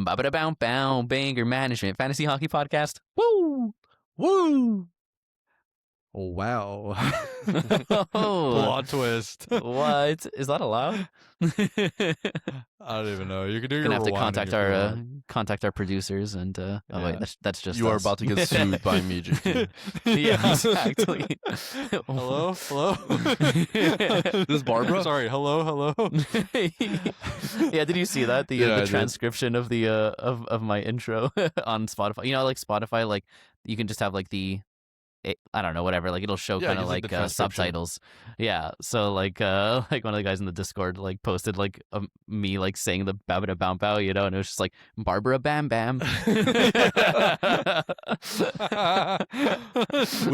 Bow, banger management fantasy hockey podcast. Woo! Woo! Oh, wow. Plot twist. What? Is that allowed? I don't even know. You can do your Gonna have to rewinding contact our producers and wait, that's just you are us. about to get sued by me, JT. Yeah, exactly. Hello? This is Barbara? Sorry, hello? Yeah, did you see that? The transcription of the of my intro on Spotify. You know, like Spotify, like you can just have like I don't know, whatever. Like it'll show kind of like subtitles. Yeah. So like one of the guys in the Discord like posted like me like saying the babada bow bow, you know, and it was just like Barbara Bam Bam. We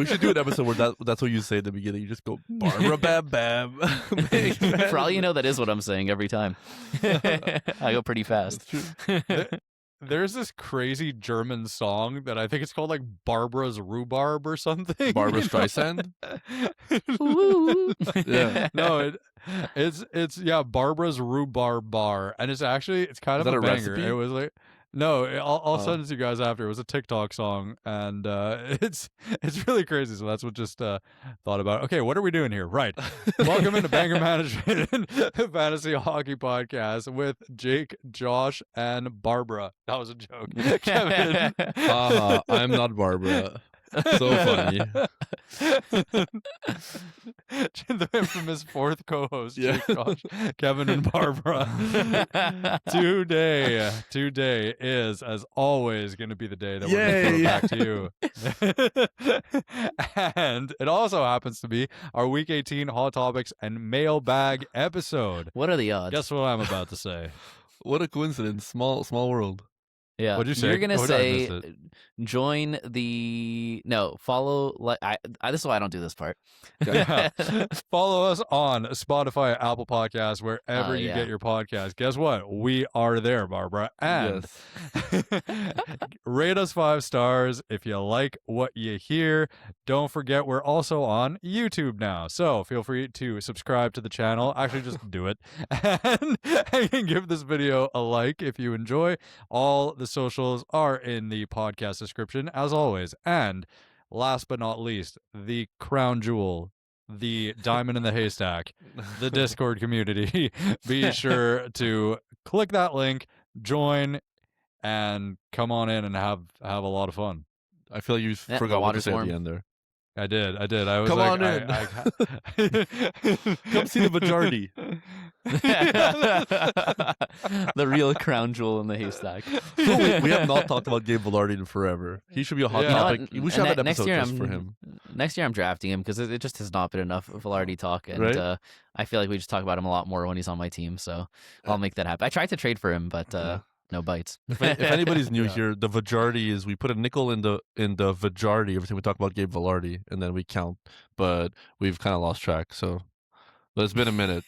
should do an episode where that's what you say at the beginning. You just go Barbara Bam Bam. For all you know, that is what I'm saying every time. I go pretty fast. There's this crazy German song that I think it's called like Barbara's Rhubarb or something. Barbara Streisand? Yeah. No, it's Barbara's Rhubarb Bar. And it's kind of a banger. Recipe? It was like no, I'll send it to you guys after. It was a TikTok song, and it's really crazy. So that's what just thought about. Okay, what are we doing here? Right. Welcome into Banger Management Fantasy Hockey Podcast with Jake, Josh, and Barbara. That was a joke. Kevin. I'm not Barbara. So funny. The infamous fourth co-host, Jake, Josh, Kevin, and Barbara. Today is, as always, going to be the day that we're going to go back to you. And it also happens to be our Week 18 Hot Topics and Mailbag episode. What are the odds? Guess what I'm about to say. What a coincidence. Small world. Yeah. What'd you say? You're gonna say join follow. This is why I don't do this part. Yeah. Follow us on Spotify, Apple Podcasts, wherever you get your podcast. Guess what? We are there, Barbara. And rate us 5 stars if you like what you hear. Don't forget, we're also on YouTube now. So feel free to subscribe to the channel. Actually, just do it. And give this video a like if you enjoy. All the socials are in the podcast description, as always. And last but not least, the crown jewel, the diamond in the haystack, the Discord community. Be sure to click that link, join, and come on in and have a lot of fun. I feel like you forgot what to say at the end there. I did. I was come like, on in. Come see the majority. The real crown jewel in the haystack. We have not talked about Gabe Velarde in forever. He should be a hot topic. We should have an episode just for him. Next year I'm drafting him because it just has not been enough Velarde talk, and I feel like we just talk about him a lot more when he's on my team. So I'll make that happen. I tried to trade for him, but no bites. If anybody's new here, the Vajardi is we put a nickel in the Vajardi every time we talk about Gabe Velarde, and then we count. But we've kind of lost track. So, but it's been a minute.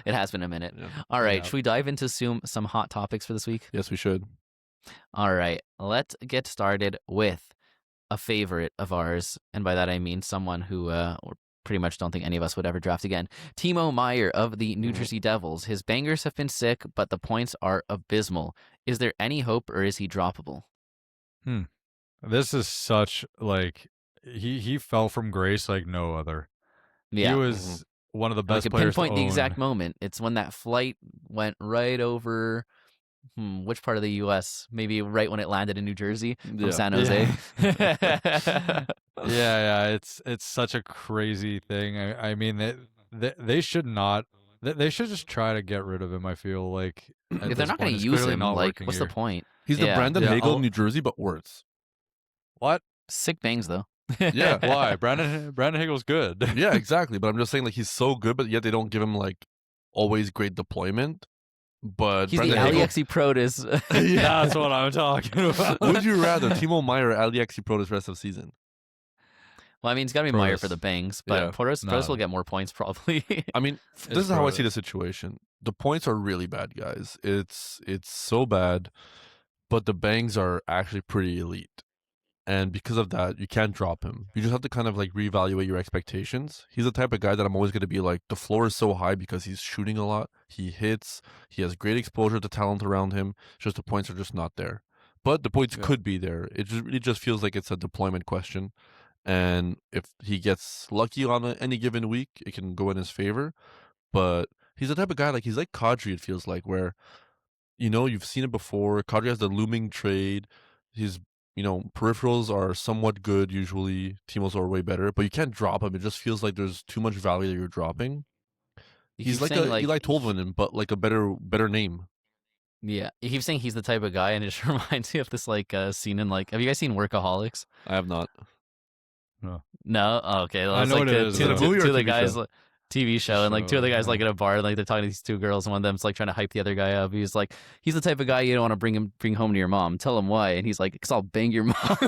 It has been a minute. Yeah. All right, should we dive into some hot topics for this week? Yes, we should. All right, let's get started with a favorite of ours, and by that I mean someone who pretty much don't think any of us would ever draft again. Timo Meier of the New Jersey Devils. His bangers have been sick, but the points are abysmal. Is there any hope, or is he droppable? This is such, like, he fell from grace like no other. Yeah. He was one of the best players to own. Pinpoint the exact moment. It's when that flight went right over... which part of the U.S.? Maybe right when it landed in New Jersey from San Jose. Yeah. It's such a crazy thing. I mean, they should not. They should just try to get rid of him. I feel like if they're not going to use him, like, what's the point? He's the Brandon Hagel of New Jersey, but worse. What? Sick bangs though. Yeah. Why? Brandon Hagel's good. Yeah, exactly. But I'm just saying, like, he's so good, but yet they don't give him like always great deployment. But he's Brandon the Aliexi Protus. That's what I'm talking about. Would you rather Timo Meier or Aliexi Protus rest of the season? Well, I mean, it's got to be Meier for the bangs, but Protus will get more points probably. I mean, this is how I see the situation. The points are really bad, guys. It's so bad, but the bangs are actually pretty elite. And because of that, you can't drop him. You just have to kind of like reevaluate your expectations. He's the type of guy that I'm always going to be like, the floor is so high because he's shooting a lot. He hits. He has great exposure to talent around him. It's just the points are just not there. But the points could be there. It really just feels like it's a deployment question. And if he gets lucky on any given week, it can go in his favor. But he's the type of guy, like he's like Kadri, it feels like, where, you've seen it before. Kadri has the looming trade. His peripherals are somewhat good usually. Timo's are way better, but you can't drop him. It just feels like there's too much value that you're dropping. He's like a Eli Tolvanen, but like a better name. Yeah, you keep saying he's the type of guy, and it just reminds me of this scene in have you guys seen Workaholics? I have not. No? Oh, okay. Well, I know what it is. Is it a movie or two of the TV guys, show? TV show, and two of the guys in a bar, and they're talking to these two girls, and one of them's trying to hype the other guy up. He's like, he's the type of guy you don't want to bring home to your mom. Tell him why, and he's like, because I'll bang your mom. That's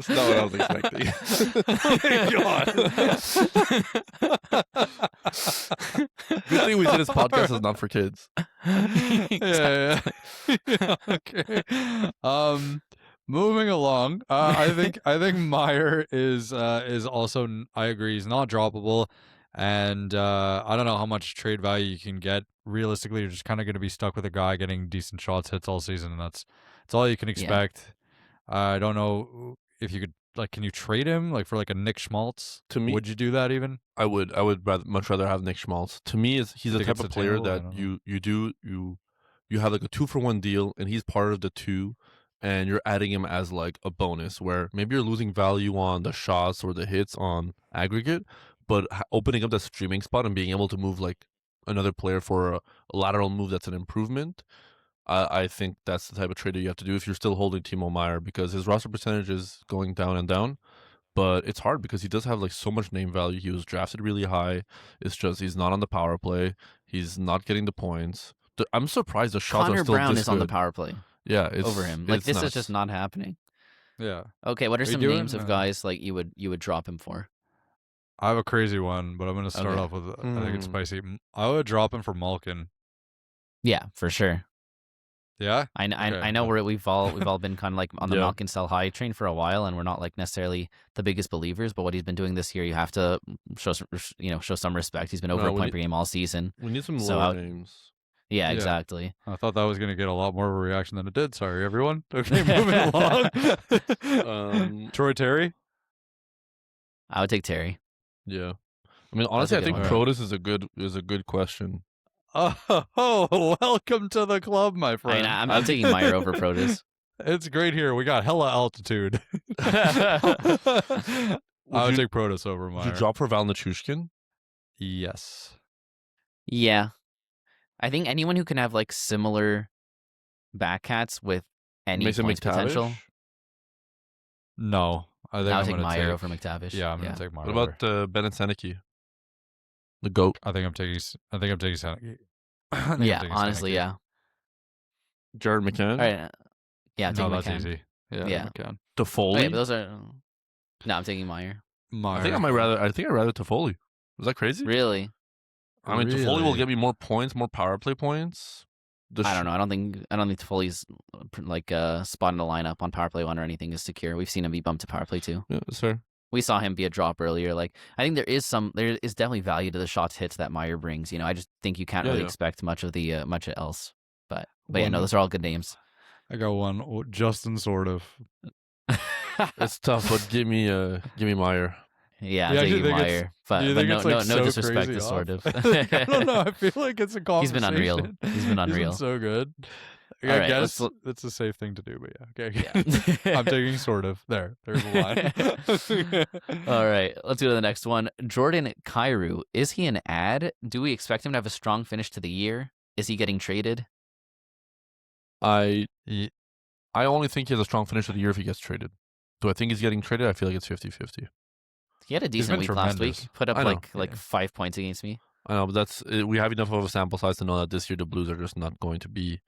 not what I was expecting. Good thing we said this podcast is not for kids. Yeah. Okay. Moving along, I think Meier is also, I agree, he's not droppable, and I don't know how much trade value you can get. Realistically, you're just kind of going to be stuck with a guy getting decent shots, hits all season, and that's all you can expect. I don't know if you could can you trade him for a Nick Schmaltz? To me, would you do that even? I would much rather have Nick Schmaltz. To me, he's the type of player that you have a 2-for-1 deal, and he's part of the 2. And you're adding him as a bonus where maybe you're losing value on the shots or the hits on aggregate, but opening up that streaming spot and being able to move another player for a lateral move that's an improvement, I think that's the type of trade that you have to do if you're still holding Timo Meier, because his roster percentage is going down and down, but it's hard because he does have so much name value. He was drafted really high. It's just he's not on the power play. He's not getting the points. I'm surprised the shots Connor are still Brown this is on the good. power play. Yeah, it's over him. It's this nuts. is just not happening. Yeah. Okay, what are some names of guys you would drop him for? I have a crazy one, but I'm going to start off with I think it's spicy. I would drop him for Malkin. Yeah, for sure. Yeah, I know we've all been kind of on the Malkin sell high train for a while, and we're not necessarily the biggest believers. But what he's been doing this year, you have to show some respect. He's been over a point per game all season. We need some lower names. Yeah, exactly. I thought that was going to get a lot more of a reaction than it did. Sorry, everyone. Okay, moving along. Troy Terry? I would take Terry. Yeah. I mean, honestly, I think Protus is a good question. Oh, welcome to the club, my friend. I'm taking Meier over Protus. It's great here. We got hella altitude. I would take Protus over Meier. Would you drop for Val Nichushkin? Yes. Yeah. I think anyone who can have similar backhats with any points potential. No, I think I'll take Meier over McTavish. Yeah, I'm gonna take Meier. What about Bennett Seneke? The GOAT. I think I'm taking Seneke. Yeah, honestly, yeah. Jared McCann. All right. Yeah, I'm taking that's McCann. easy. Yeah. McCann. Toffoli. Okay, but those are. No, I'm taking Meier. I think I'd rather Toffoli. Is that crazy? Really? I mean, Toffoli will get me more points, more power play points. I don't know. I don't think Toffoli's spot in the lineup on power play 1 or anything is secure. We've seen him be bumped to power play 2. Yeah, that's fair. We saw him be a drop earlier. I think there is definitely value to the shots hits that Meier brings. I just think you can't really expect much of the much else. But yeah, no, those are all good names. I got one. Justin, sort of. It's tough, but give me Meier. Yeah, I'm taking Meier. But no disrespect to sort of. I don't know. I feel like it's a conversation. He's been unreal. He's been so good. All I right, guess it's a safe thing to do, but yeah. Okay. Yeah. I'm taking sort of. There's the line. All right, let's go to the next one. Jordan Kyrou. Is he an ad? Do we expect him to have a strong finish to the year? Is he getting traded? I only think he has a strong finish of the year if he gets traded. Do I think he's getting traded? I feel like it's 50-50. He had a decent week last week. Put up 5 points against me. I know, but we have enough of a sample size to know that this year the Blues are just not going to be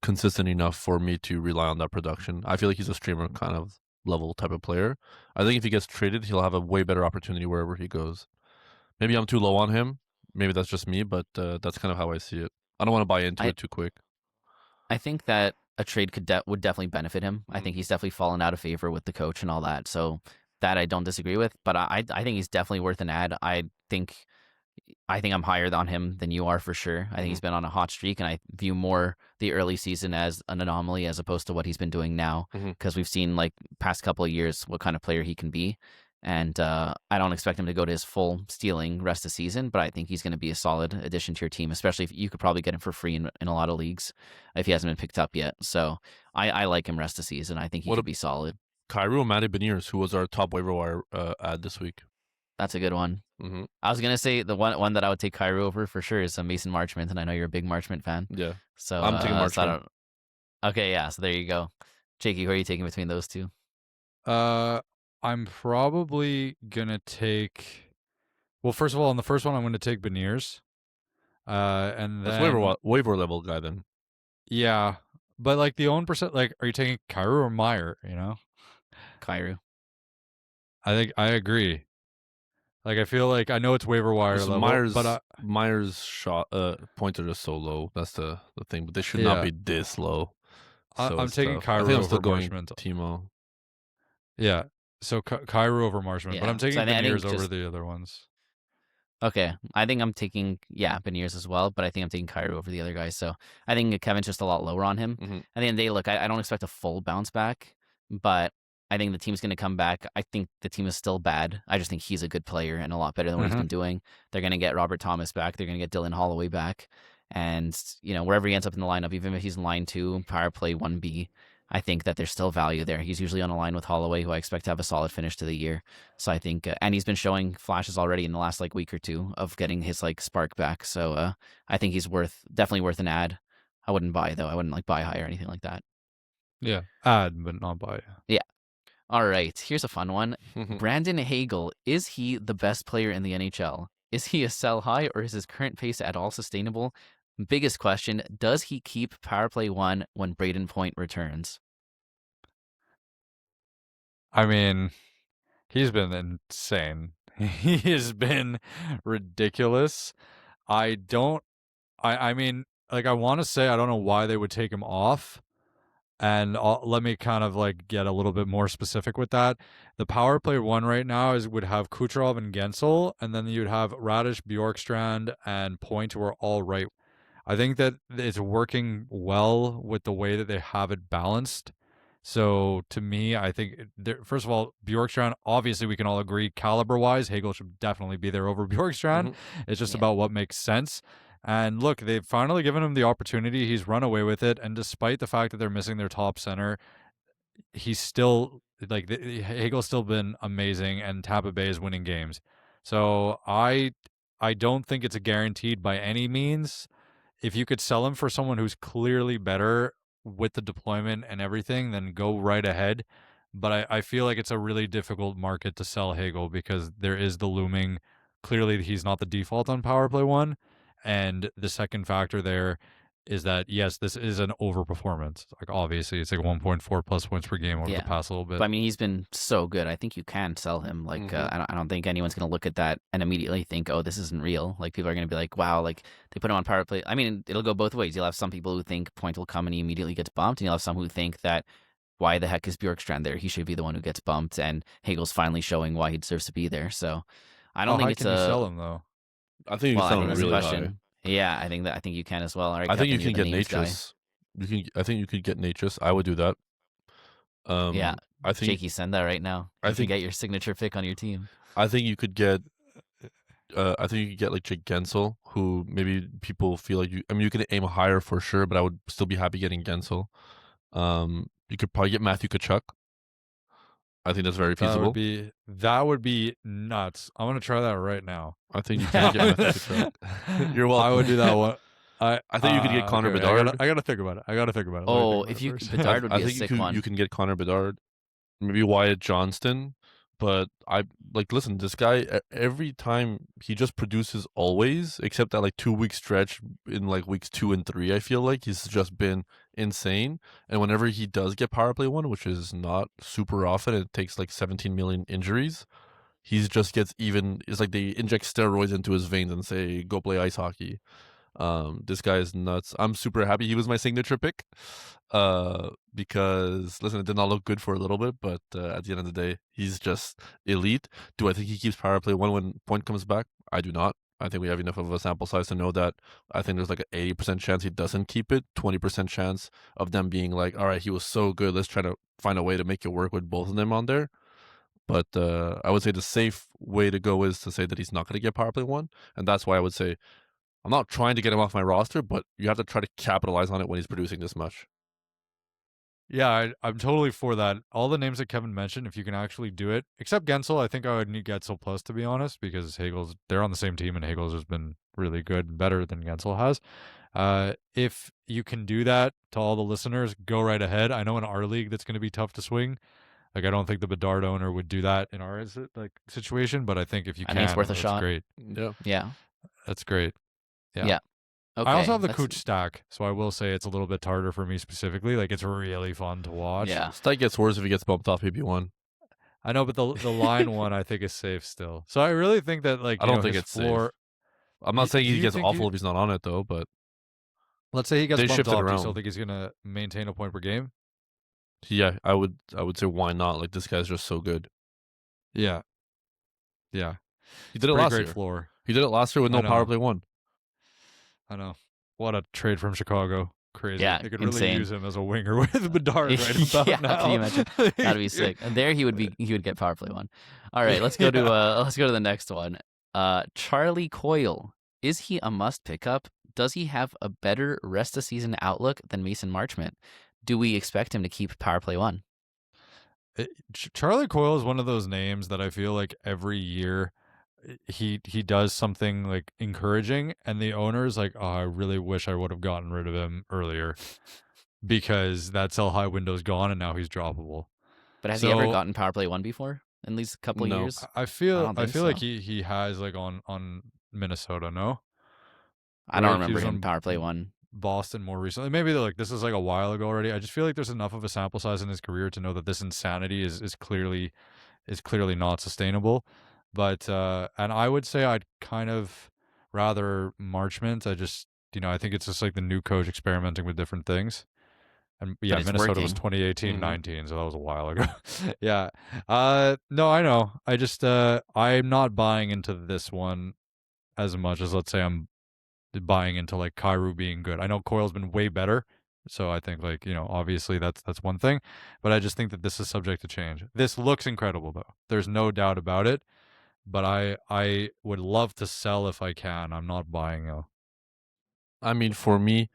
consistent enough for me to rely on that production. I feel like he's a streamer kind of level type of player. I think if he gets traded, he'll have a way better opportunity wherever he goes. Maybe I'm too low on him. Maybe that's just me, but that's kind of how I see it. I don't want to buy into it too quick. I think that a trade would definitely benefit him. I think he's definitely fallen out of favor with the coach and all that. So that I don't disagree with, but I think he's definitely worth an ad. I think I'm higher on him than you are for sure. I think he's been on a hot streak, and I view more the early season as an anomaly as opposed to what he's been doing now, because we've seen like past couple of years what kind of player he can be. And I don't expect him to go to his full stealing rest of the season, but I think he's going to be a solid addition to your team, especially if you could probably get him for free in a lot of leagues if he hasn't been picked up yet. So I like him rest of the season. I think he could be solid. Kyrou or Matty Beniers, who was our top waiver wire ad this week. That's a good one. I was gonna say the one that I would take Kyrou over for sure is Mason Marchment, and I know you're a big Marchment fan. Yeah, so I'm taking Marchment. Okay, yeah. So there you go, Jakey. Who are you taking between those two? I'm probably gonna take. Well, first of all, on the first one, I'm gonna take Beniers. And that's then waiver level guy then. Yeah, but like the own percent, like, are you taking Kyrou or Meier? You know, Kyrou. I think I agree. Like, I feel like I know it's waiver wire level, but Meier's shot points are just so low. That's the thing, but they should not be this low. So I'm taking Kyrou I think I'm still over going Marchment. Timo. Yeah, so Kyrou over Marchment, Yeah. but I'm taking So Beniers over the other ones. Okay, I think I'm taking Beniers as well, but I think I'm taking Kyrou over the other guys. So I think Kevin's just a lot lower on him. At the end of the day, look, I don't expect a full bounce back, but I think the team's going to come back. I think the team is still bad. I just think he's a good player and a lot better than what he's been doing. They're going to get Robert Thomas back. They're going to get Dylan Holloway back. And, wherever he ends up in the lineup, even if he's in line 2, power play 1B, I think that there's still value there. He's usually on a line with Holloway, who I expect to have a solid finish to the year. So I think, and he's been showing flashes already in the last week or two of getting his spark back. So I think he's definitely worth an ad. I wouldn't buy though. I wouldn't buy high or anything like that. Yeah, ad, but not buy. Yeah. All right. Here's a fun one. Brandon Hagel, is he the best player in the NHL? Is he a sell high, or is his current pace at all sustainable? Biggest question, does he keep power play 1 when Braden Point returns? I mean, he's been insane. He has been ridiculous. I mean, I want to say I don't know why they would take him off. And let me kind of get a little bit more specific with that. The power play 1 right now would have Kucherov and Gensel, and then you'd have Radish, Bjorkstrand, and Point, who are all right. I think that it's working well with the way that they have it balanced. So to me, I think, first of all, Bjorkstrand, obviously we can all agree, caliber-wise, Hagel should definitely be there over Bjorkstrand. It's just about what makes sense. And look, they've finally given him the opportunity. He's run away with it. And despite the fact that they're missing their top center, he's still, Hagel's still been amazing, and Tampa Bay is winning games. So I don't think it's a guaranteed by any means. If you could sell him for someone who's clearly better with the deployment and everything, then go right ahead. But I feel like it's a really difficult market to sell Hagel, because there is the looming, clearly he's not the default on power play 1. And the second factor there is that, yes, this is an overperformance. Obviously, it's 1.4 plus points per game over the past little bit. But I mean, he's been so good. I think you can sell him. I don't think anyone's going to look at that and immediately think, oh, this isn't real. People are going to be like, wow, they put him on power play. I mean, it'll go both ways. You'll have some people who think Point will come and he immediately gets bumped, and you'll have some who think that, why the heck is Bjorkstrand there? He should be the one who gets bumped, and Hagel's finally showing why he deserves to be there. So I don't think it's can you sell him though? I think you can sell him really high. Yeah, I think you can as well. All right, I think you can get Natchez. I think you could get Natchez. I would do that. Yeah, I think Jakey, send that right now. I think get your signature pick on your team. I think you could get. I think you could get Jake Gensel, who maybe people feel like you. I mean, you can aim higher for sure, but I would still be happy getting Gensel. You could probably get Matthew Tkachuk. I think that's very feasible. That would be nuts. I'm gonna try that right now. I think you can get Matthew Tkachuk. You're welcome. I would do that one. I think you could get Connor Bedard. I gotta think about it. Oh, if you Bedard would be a sick one. You can get Connor Bedard, maybe Wyatt Johnston. But listen, this guy, every time he just produces always, except that 2-week stretch in weeks 2 and 3, I feel like he's just been insane. And whenever he does get power play 1, which is not super often, it takes 17 million injuries. He just gets even. It's like they inject steroids into his veins and say, "Go play ice hockey." This guy is nuts. I'm super happy he was my signature pick. Because listen, it did not look good for a little bit, but at the end of the day, he's just elite. Do I think he keeps power play one when Point comes back? I do not. I think we have enough of a sample size to know that. I think there's like an 80% chance he doesn't keep it, 20% chance of them being like, all right, he was so good, let's try to find a way to make it work with both of them on there. But I would say the safe way to go is to say that he's not going to get power play one, and that's why I would say I'm not trying to get him off my roster, but you have to try to capitalize on it when he's producing this much. Yeah, I'm totally for that. All the names that Kevin mentioned, if you can actually do it, except Gensel, I think I would need Gensel plus, to be honest, because they're on the same team and Hagel's has been really good and better than Gensel has. If you can do that, to all the listeners, go right ahead. I know in our league that's going to be tough to swing. Like, I don't think the Bedard owner would do that in our situation, but I think if you can, it's worth a that's shot. great. Yeah. That's great. Yeah. Okay, I also have the Cooch stack, so I will say it's a little bit harder for me specifically. Like, it's really fun to watch. Yeah. Stack gets worse if he gets bumped off PP1. I know, but the line one I think is safe still. So I really think that, like, I don't think it's safe. I'm not saying he gets awful if he's not on it though, but let's say he gets bumped off. Do you still around. think he's gonna maintain a point per game? Yeah, I would say why not? Like, this guy's just so good. Yeah. He did it last year. Floor. He did it last year with no power play one. I know. What a trade from Chicago. Crazy. Yeah, they could insane. really use him as a winger with Bedard right about now. Can you imagine? That'd be sick. And there he would get power play one. All right, let's go to the next one. Charlie Coyle. Is he a must pick up? Does he have a better rest of season outlook than Mason Marchment? Do we expect him to keep power play one? Charlie Coyle is one of those names that I feel like every year he does something like encouraging, and the owner's like, oh, I really wish I would have gotten rid of him earlier because that sell high window's gone and now he's droppable. But has he ever gotten power play one before in these couple of years? I feel like he has, like, on Minnesota. No, I don't remember him power play one. Boston more recently. Maybe this is like a while ago already. I just feel like there's enough of a sample size in his career to know that this insanity is clearly not sustainable. But and I would say I'd kind of rather Marchment. I think it's just like the new coach experimenting with different things. And yeah, Minnesota was 2018-19, so that was a while ago. Yeah. No, I know. I just I'm not buying into this one as much as, let's say, I'm buying into like Kyrou being good. I know Coyle's been way better, so I think, like, obviously that's one thing, but I just think that this is subject to change. This looks incredible though. There's no doubt about it. But I would love to sell if I can. I'm not buying though. I mean, for me,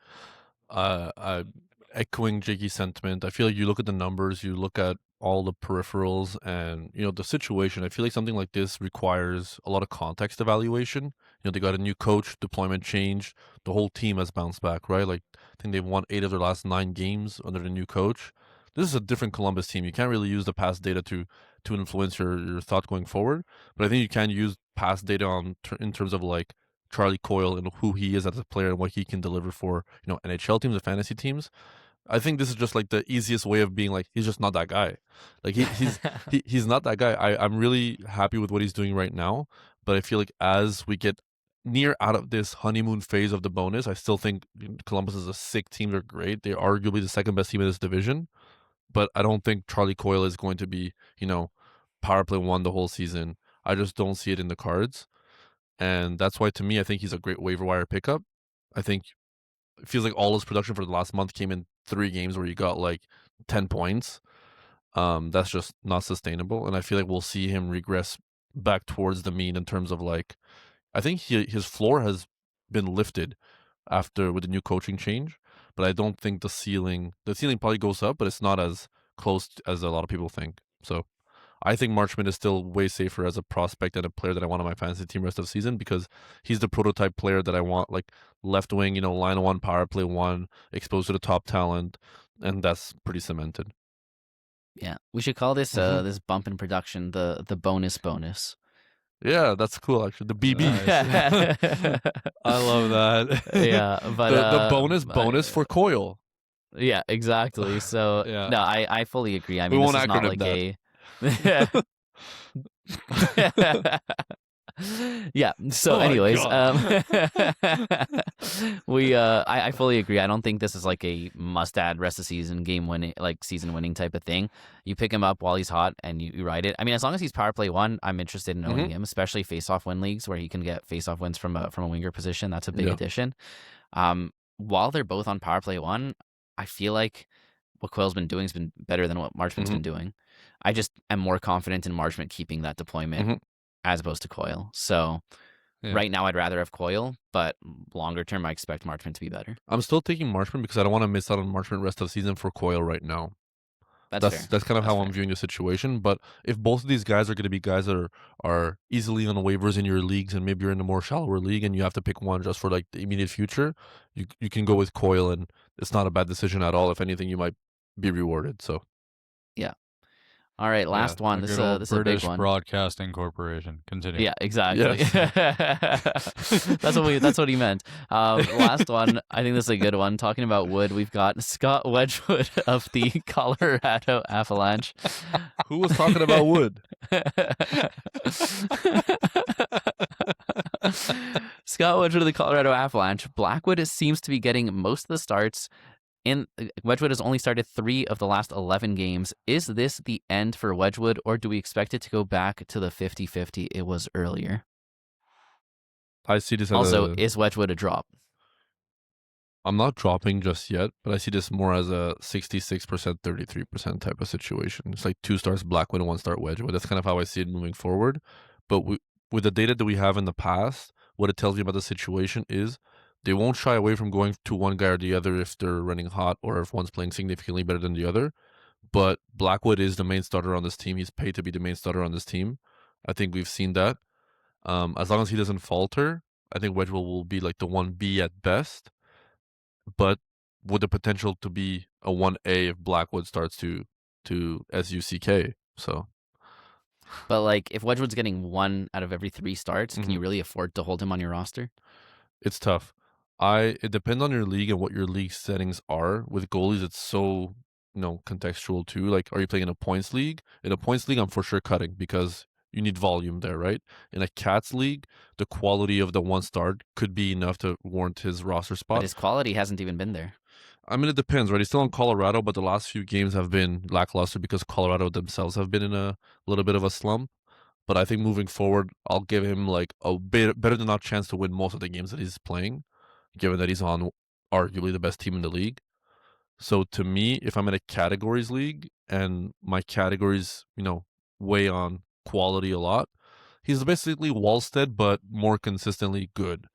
echoing Jakey's sentiment, I feel like you look at the numbers, you look at all the peripherals, and the situation. I feel like something like this requires a lot of context evaluation. They got a new coach, deployment change, the whole team has bounced back, right? Like, I think they've won 8 of their last 9 games under the new coach. This is a different Columbus team. You can't really use the past data to influence your thought going forward. But I think you can use past data in terms of like Charlie Coyle and who he is as a player and what he can deliver for NHL teams and fantasy teams. I think this is just like the easiest way of being like, he's just not that guy. Like he's not that guy. I'm really happy with what he's doing right now. But I feel like as we get near out of this honeymoon phase of the bonus, I still think Columbus is a sick team. They're great. They're arguably the second best team in this division. But I don't think Charlie Coyle is going to be, power play one the whole season. I just don't see it in the cards. And that's why, to me, I think he's a great waiver wire pickup. I think it feels like all his production for the last month came in 3 games where he got like 10 points. That's just not sustainable. And I feel like we'll see him regress back towards the mean in terms of like, I think his floor has been lifted with the new coaching change. But I don't think the ceiling probably goes up, but it's not as close as a lot of people think. So I think Marchment is still way safer as a prospect and a player that I want on my fantasy team rest of the season, because he's the prototype player that I want, like left wing, line one, power play one, exposed to the top talent, and that's pretty cemented. Yeah, we should call this this bump in production the bonus. Yeah, that's cool, actually. The BB. Nice. I love that. Yeah, but the bonus for Coyle. Yeah, exactly. So yeah. No, I fully agree. I mean, we this won't is not like that. Yeah. So, Oh my anyways, God. I fully agree. I don't think this is like a must-add rest of season game winning, like season winning type of thing. You pick him up while he's hot and you ride it. I mean, as long as he's power play one, I'm interested in owning him, especially face-off win leagues where he can get face-off wins from a winger position. That's a big addition. While they're both on power play one, I feel like what Coyle's been doing has been better than what Marchment's been doing. I just am more confident in Marchment keeping that deployment as opposed to Coyle. So right now I'd rather have Coyle, but longer term I expect Marchment to be better. I'm still taking Marchment because I don't want to miss out on Marchment rest of the season for Coyle right now. That's kind of how I'm viewing the situation. But if both of these guys are going to be guys that are easily on waivers in your leagues, and maybe you're in a more shallower league and you have to pick one just for like the immediate future, you can go with Coyle, and it's not a bad decision at all. If anything, you might be rewarded. So yeah. All right, last one. This is a big British one. Broadcasting Corporation. Continue. Yeah, exactly. Yes. That's what he meant. Last one. I think this is a good one. Talking about Wood, we've got Scott Wedgwood of the Colorado Avalanche. Who was talking about Wood? Scott Wedgwood of the Colorado Avalanche. Blackwood seems to be getting most of the starts. Wedgwood has only started 3 of the last 11 games. Is this the end for Wedgwood, or do we expect it to go back to the 50-50 it was earlier? I see this as also, is Wedgwood a drop? I'm not dropping just yet, but I see this more as a 66%, 33% type of situation. It's like 2 starts Blackwood and 1 start Wedgwood. That's kind of how I see it moving forward. But with the data that we have in the past, what it tells me about the situation is they won't shy away from going to one guy or the other if they're running hot or if one's playing significantly better than the other. But Blackwood is the main starter on this team. He's paid to be the main starter on this team. I think we've seen that. As long as he doesn't falter, I think Wedgwood will be like the 1B at best, but with the potential to be a 1A if Blackwood starts to SUCK. So, but like if Wedgwood's getting 1 out of every 3 starts, can you really afford to hold him on your roster? It's tough. It depends on your league and what your league settings are. With goalies, it's so contextual too. Like, are you playing in a points league? In a points league, I'm for sure cutting because you need volume there, right? In a Cats league, the quality of the 1 start could be enough to warrant his roster spot. But his quality hasn't even been there. I mean, it depends, right? He's still in Colorado, but the last few games have been lackluster because Colorado themselves have been in a little bit of a slump. But I think moving forward, I'll give him like a bit better than not chance to win most of the games that he's playing, given that he's on arguably the best team in the league. So to me, if I'm in a categories league and my categories, weigh on quality a lot, he's basically Wallstead, but more consistently good.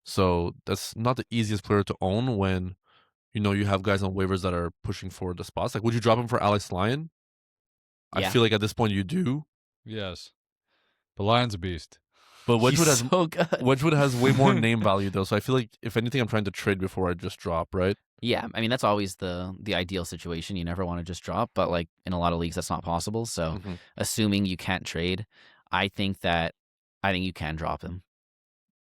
So that's not the easiest player to own when, you have guys on waivers that are pushing for the spots. Like, would you drop him for Alex Lyon? Yeah. I feel like at this point you do. Yes. But Lyon's a beast. But Wedgwood has so good. Wedgwood has way more name value though, so I feel like if anything, I'm trying to trade before I just drop, right? Yeah, I mean that's always the ideal situation. You never want to just drop, but like in a lot of leagues that's not possible. So assuming you can't trade, I think you can drop him.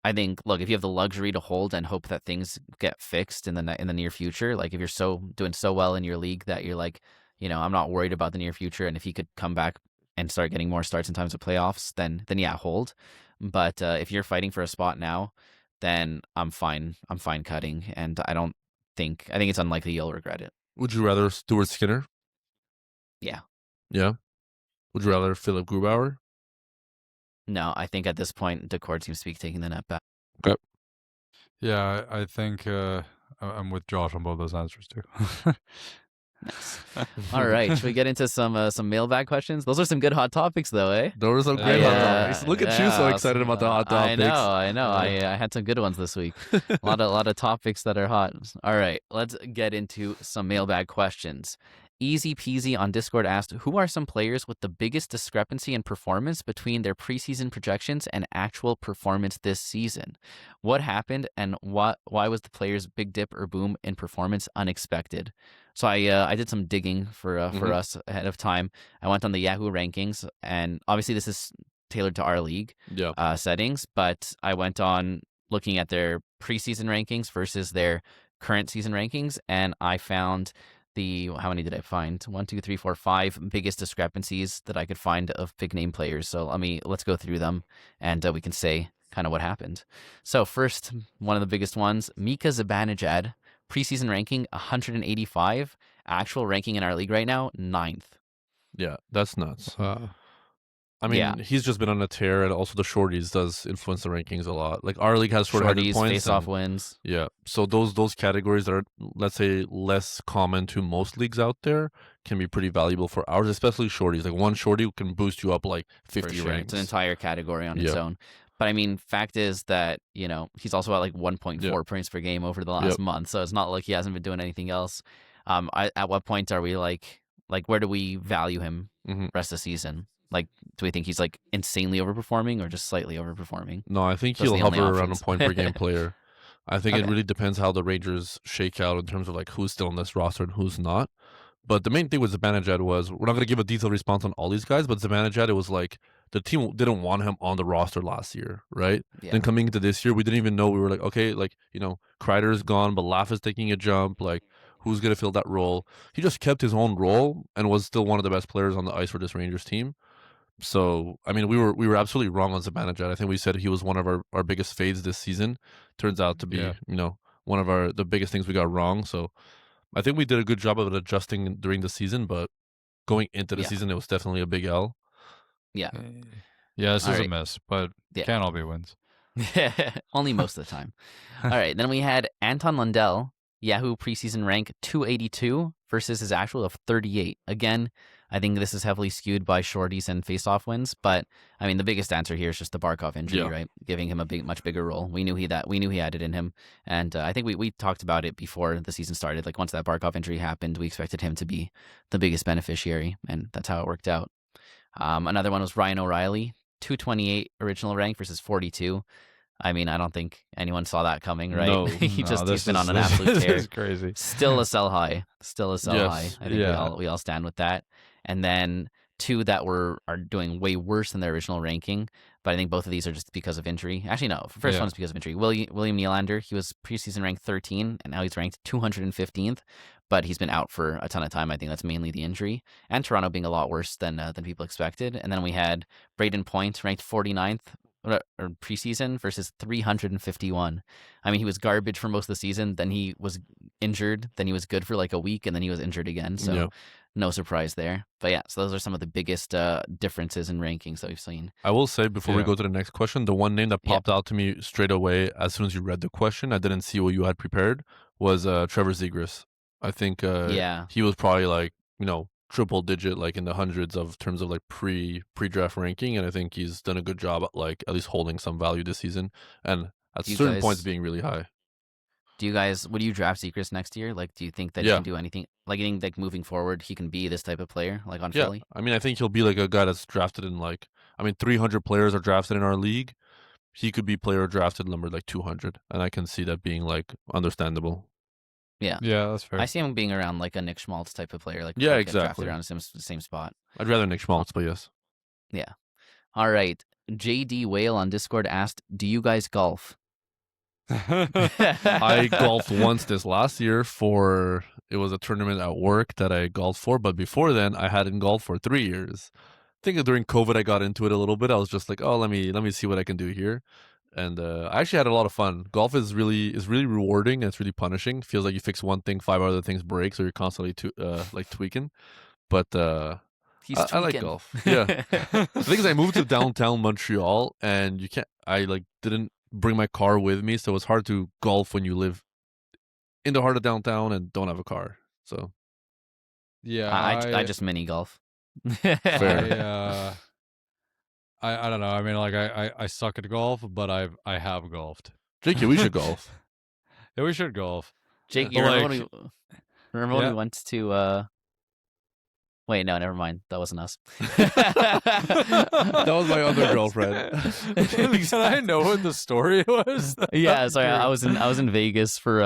I think look, if you have the luxury to hold and hope that things get fixed in the near future, like if you're doing so well in your league that you're like, I'm not worried about the near future, and if he could come back and start getting more starts in times of playoffs, then yeah, hold. But if you're fighting for a spot now, then I'm fine cutting, and I think it's unlikely you'll regret it. Would you rather Stuart Skinner? Yeah. Yeah. Would you rather Philip Grubauer? No, I think at this point Decord seems to be taking the net back. Okay. Yeah, I think I'm with Josh on both those answers too. Nice. All right, should we get into some mailbag questions? Those are some good hot topics, though, eh? Those are great hot topics. Look at you, so excited about the hot topics. I know. I had some good ones this week. A lot of topics that are hot. All right, let's get into some mailbag questions. Easy Peasy on Discord asked, who are some players with the biggest discrepancy in performance between their preseason projections and actual performance this season? What happened, and why was the player's big dip or boom in performance unexpected? So I did some digging for us ahead of time. I went on the Yahoo rankings, and obviously this is tailored to our league settings, but I went on looking at their preseason rankings versus their current season rankings, and I found how many did I find? 1, 2, 3, 4, 5 biggest discrepancies that I could find of big name players. So let's go through them, and we can say kind of what happened. So first, one of the biggest ones, Mika Zibanejad, preseason ranking 185, actual ranking in our league right now 9th. Yeah, that's nuts. I mean, he's just been on a tear, and also the shorties does influence the rankings a lot. Like our league has shorties, points, face-off wins. Yeah, so those categories that are, let's say, less common to most leagues out there can be pretty valuable for ours, especially shorties. Like one shorty can boost you up like 50 ranks. It's an entire category on its own. But I mean, fact is that, he's also at like 1.4 points per game over the last month. So it's not like he hasn't been doing anything else. At what point are we like where do we value him rest of the season? Like, do we think he's like insanely overperforming or just slightly overperforming? No, I think he'll hover around a point per game player. I think it really depends how the Rangers shake out in terms of like who's still on this roster and who's not. But the main thing with Zibanejad was, we're not going to give a detailed response on all these guys, but Zibanejad, it was like the team didn't want him on the roster last year, right? Yeah. Then coming into this year, we didn't even know. We were like, okay, like, Kreider's gone, but Laff is taking a jump. Like, who's going to fill that role? He just kept his own role and was still one of the best players on the ice for this Rangers team. So, I mean, we were absolutely wrong on Zibanejad. I think we said he was one of our biggest fades this season. Turns out to be, one of the biggest things we got wrong. So, I think we did a good job of adjusting during the season, but going into the season, it was definitely a big L. Yeah. Yeah, this is a miss, but can't all be wins. Only most of the time. All right, then we had Anton Lundell, Yahoo preseason rank 282 versus his actual of 38. Again, I think this is heavily skewed by shorties and face-off wins, but I mean the biggest answer here is just the Barkov injury, right? Giving him a much bigger role. We knew he had it in him, and I think we talked about it before the season started. Like once that Barkov injury happened, we expected him to be the biggest beneficiary, and that's how it worked out. Another one was Ryan O'Reilly, 228 original rank versus 42. I mean, I don't think anyone saw that coming, right? No, he's been on an absolute tear. This is crazy. Still a sell high. I think we all stand with that. And then two that are doing way worse than their original ranking, but I think both of these are just because of injury. Actually, no. First one's because of injury. William Nylander, he was preseason ranked 13, and now he's ranked 215th, but he's been out for a ton of time. I think that's mainly the injury, and Toronto being a lot worse than people expected. And then we had Braden Point ranked 49th or preseason versus 351. I mean, he was garbage for most of the season. Then he was injured. Then he was good for like a week, and then he was injured again. So no surprise there. But yeah, so those are some of the biggest differences in rankings that we've seen. I will say before we go to the next question, the one name that popped out to me straight away as soon as you read the question, I didn't see what you had prepared, was Trevor Zegras. I think he was probably like, triple digit, like in the hundreds of terms of like pre-draft ranking, and I think he's done a good job at like at least holding some value this season, and at certain points being really high. Would you draft Zegras next year? Like, do you think that he can do anything? Like, you think like moving forward, he can be this type of player, like on Philly? I mean, I think he'll be like a guy that's drafted in 300 players are drafted in our league. He could be player drafted number like 200, and I can see that being like understandable. Yeah, that's fair. I see him being around like a Nick Schmaltz type of player, exactly drafted around the same spot. I'd rather Nick Schmaltz, but yes. Yeah. All right. JD Whale on Discord asked, "Do you guys golf?" I golfed once this last year it was a tournament at work that I golfed for, but before then I hadn't golfed for 3 years. I think during COVID I got into it a little bit. I was just like, oh, let me see what I can do here. And I actually had a lot of fun. Golf is really rewarding, and it's really punishing. It feels like you fix one thing, 5 other things break, so you're constantly tweaking. But I like golf. Yeah. The thing is, I moved to downtown Montreal, and I didn't bring my car with me, so it's hard to golf when you live in the heart of downtown and don't have a car. So yeah, I just mini golf. Fair. I don't know. I mean, like I suck at golf, but I have golfed. Jake, we should golf. Yeah, we should golf. Jake, you remember when we went to? Wait, no, never mind. That wasn't us. That was my other girlfriend. Can I know what the story was? Yeah, sorry. I was in Vegas for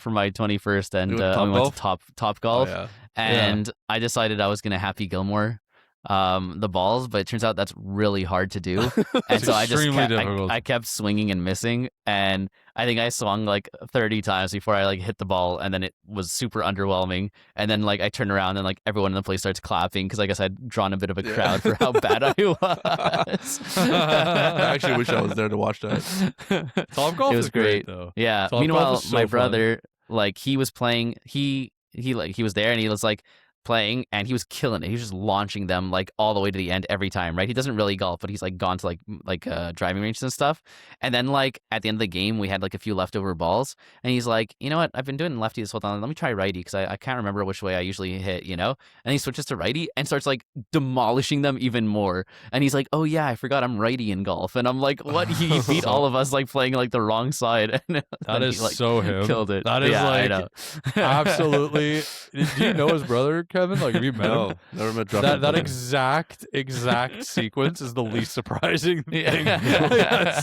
my 21st, and we went to Top Golf, and I decided I was gonna Happy Gilmore the balls, but it turns out that's really hard to do. And It's so I just extremely kept, difficult. I kept swinging and missing, and I think I swung like 30 times before I like hit the ball, and then it was super underwhelming. And then like I turned around and like everyone in the place starts clapping because I guess I'd drawn a bit of a crowd for how bad I was. I actually wish I was there to watch that. Top golf It was is great though. Yeah. Top golf Meanwhile, is so my fun. brother, like he was playing, he was there and he was like playing and he was killing it. He was just launching them like all the way to the end every time, right? He doesn't really golf, but he's like gone to like driving ranges and stuff. And then like at the end of the game, we had like a few leftover balls, and he's like, you know what? I've been doing lefty this whole time. Let me try righty because I can't remember which way I usually hit, you know? And he switches to righty and starts like demolishing them even more. And he's like, oh yeah, I forgot I'm righty in golf. And I'm like, what? He beat all of us like playing like the wrong side. And That is he, like, so him. killed it. That is yeah, I like know. absolutely. Do you know his brother, Kevin? Like, have you met him? No, never met Drop. That exact sequence is the least surprising thing. Yeah.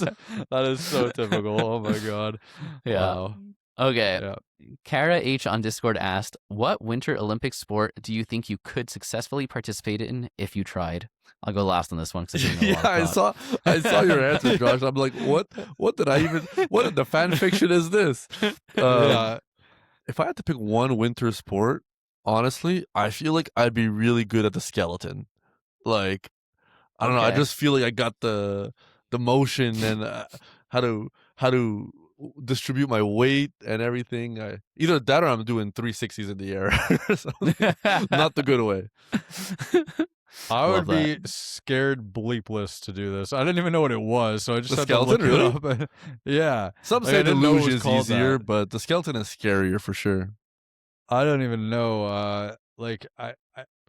That is so typical. Oh my god. Yeah. Wow. Okay. Yeah. Kara H on Discord asked, what Winter Olympic sport do you think you could successfully participate in if you tried? I'll go last on this one because I saw your answer, Josh. I'm like, what in the fan fiction is this? Yeah. If I had to pick one winter sport, honestly, I feel like I'd be really good at the skeleton. Like, I don't know. I Okay. just feel like I got the motion and how to distribute my weight and everything. Either that or I'm doing 360s in the air. Not the good way. I would Love be scared bleepless to do this. I didn't even know what it was, so I just The had to look skeleton, it up. Yeah. Some Like, I say didn't know it was delusion is called easier, that. but the skeleton is scarier for sure. I don't even know. Like I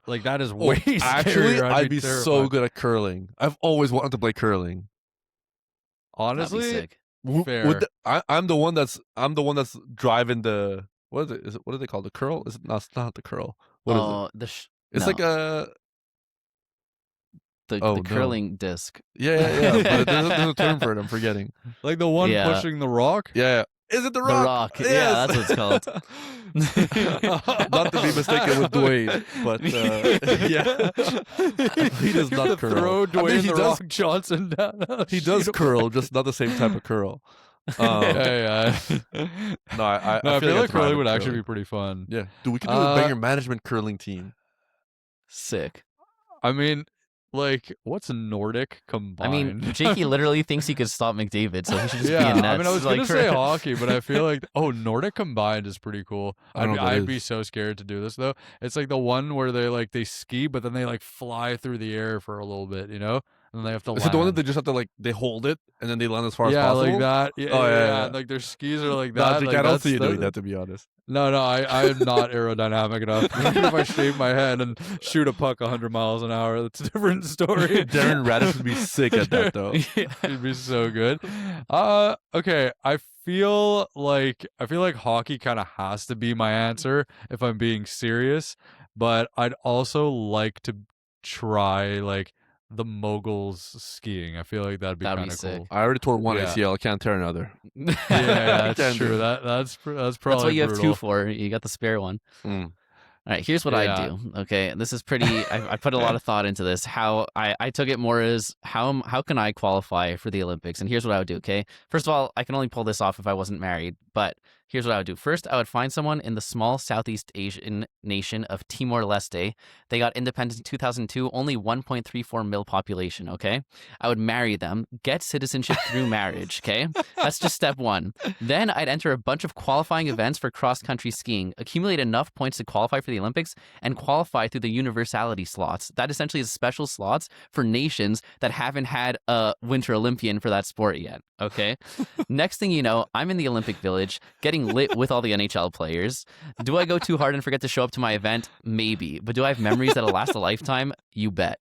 like that is way Actually, scarier. I'd be so terrified. good at curling. I've always wanted to play curling. Honestly, sick. fair. I'm the one that's driving the what is it? What do they call the curl? Is it not? It's not the curl. What is it? It's like a the no. curling disc. Yeah. But there's a term for it. I'm forgetting. Like the one Yeah. pushing the rock. Yeah. Is it the The Rock? Rock. Yes. Yeah, that's what it's called. Not to be mistaken with Dwayne, but yeah, he does not curl. Throw Dwayne he the does. Rock Johnson down. He does curl, just not the same type of curl. Yeah. No, I No, I feel like thrive curling at would actually be pretty fun. Yeah, dude, we could do a banger management curling team. Sick. I mean, like, what's Nordic combined? I mean, Jakey literally thinks he could stop McDavid, so he should just yeah, be in nets. I mean, I was like, gonna say hockey, but I feel like Nordic combined is pretty cool. I don't know what that I'd be is. so scared to do this though. It's like the one where they ski, but then they like fly through the air for a little bit, you know, and then they have to. Is land. it the one that they just have to they hold it and then they land as far as yeah, possible? like that. Yeah, Oh, yeah, yeah. yeah. Like their skis are like Nah, that. Jake, like, I don't that's see you doing the- that, to be honest. No, I am not aerodynamic enough. Maybe if I shave my head and shoot a puck 100 miles an hour, that's a different story. Darren Radish would be sick at that, though. It'd be so good. Okay. I feel like hockey kind of has to be my answer if I'm being serious, but I'd also like to try like the moguls skiing. I feel like that'd be That'd kind be of sick. cool. I already tore one Yeah. ACL. I can't tear another. Yeah, Can that's do true. it. That's probably That's what you have brutal. two for. You got the spare one. Mm. All right, here's what Yeah. I do. Okay, this is pretty. I put a lot of thought into this. How I took it more as how can I qualify for the Olympics? And here's what I would do. Okay, first of all, I can only pull this off if I wasn't married. But here's what I would do. First, I would find someone in the small Southeast Asian nation of Timor-Leste. They got independence in 2002. Only 1.34 mil population. Okay, I would marry them, get citizenship through marriage. Okay, that's just step one. Then I'd enter a bunch of qualifying events for cross-country skiing, accumulate enough points to qualify for the Olympics, and qualify through the universality slots. That essentially is special slots for nations that haven't had a Winter Olympian for that sport yet. Okay? Next thing you know, I'm in the Olympic Village, getting lit with all the NHL players. Do I go too hard and forget to show up to my event? Maybe. But do I have memories that'll last a lifetime? You bet.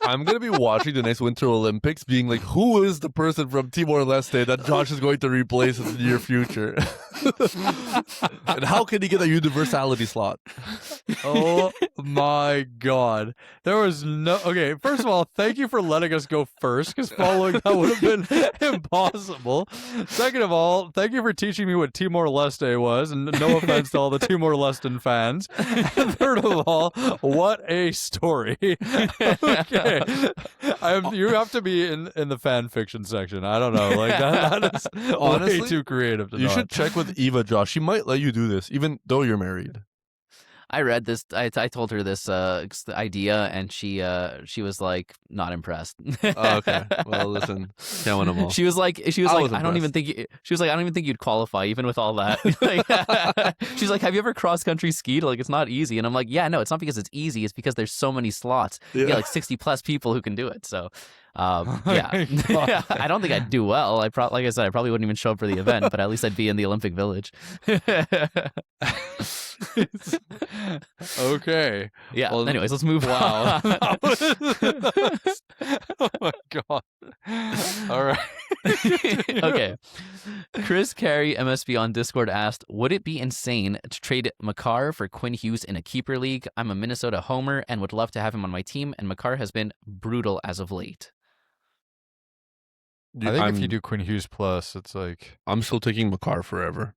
I'm gonna be watching the next Winter Olympics, being like, who is the person from Timor-Leste that Josh is going to replace in the near future, and how can he get a universality slot? Oh my god. There was no... Okay, first of all, thank you for letting us go first, because following that would have been impossible. Second of all, thank you for teaching me what Timor-Leste was, and no offense to all the Timor-Lesten fans. And third of all, what a story. Okay. You have to be in the fan fiction section. I don't know. Like that is Honestly, way too creative to You not. should check with Eva, Josh. She might let you do this, even though you're married. I read this. I told her this idea, and she was like not impressed. Oh, okay. Well, listen, can't win them all. She was like, I don't even think. She was like, I don't even think you'd qualify, even with all that. She's like, have you ever cross country skied? Like, it's not easy. And I'm like, yeah, no, it's not because it's easy. It's because there's so many slots. Yeah. You get like 60 plus people who can do it. So, yeah, God. I don't think I'd do well. Like I said, I probably wouldn't even show up for the event, but at least I'd be in the Olympic Village. Okay. Yeah. Well, Anyways, let's move wow. on. Oh my god. All right. Okay. Chris Carey, MSB on Discord asked, would it be insane to trade Makar for Quinn Hughes in a keeper league? I'm a Minnesota homer and would love to have him on my team, and Makar has been brutal as of late. I think if you do Quinn Hughes plus, it's like I'm still taking Makar forever.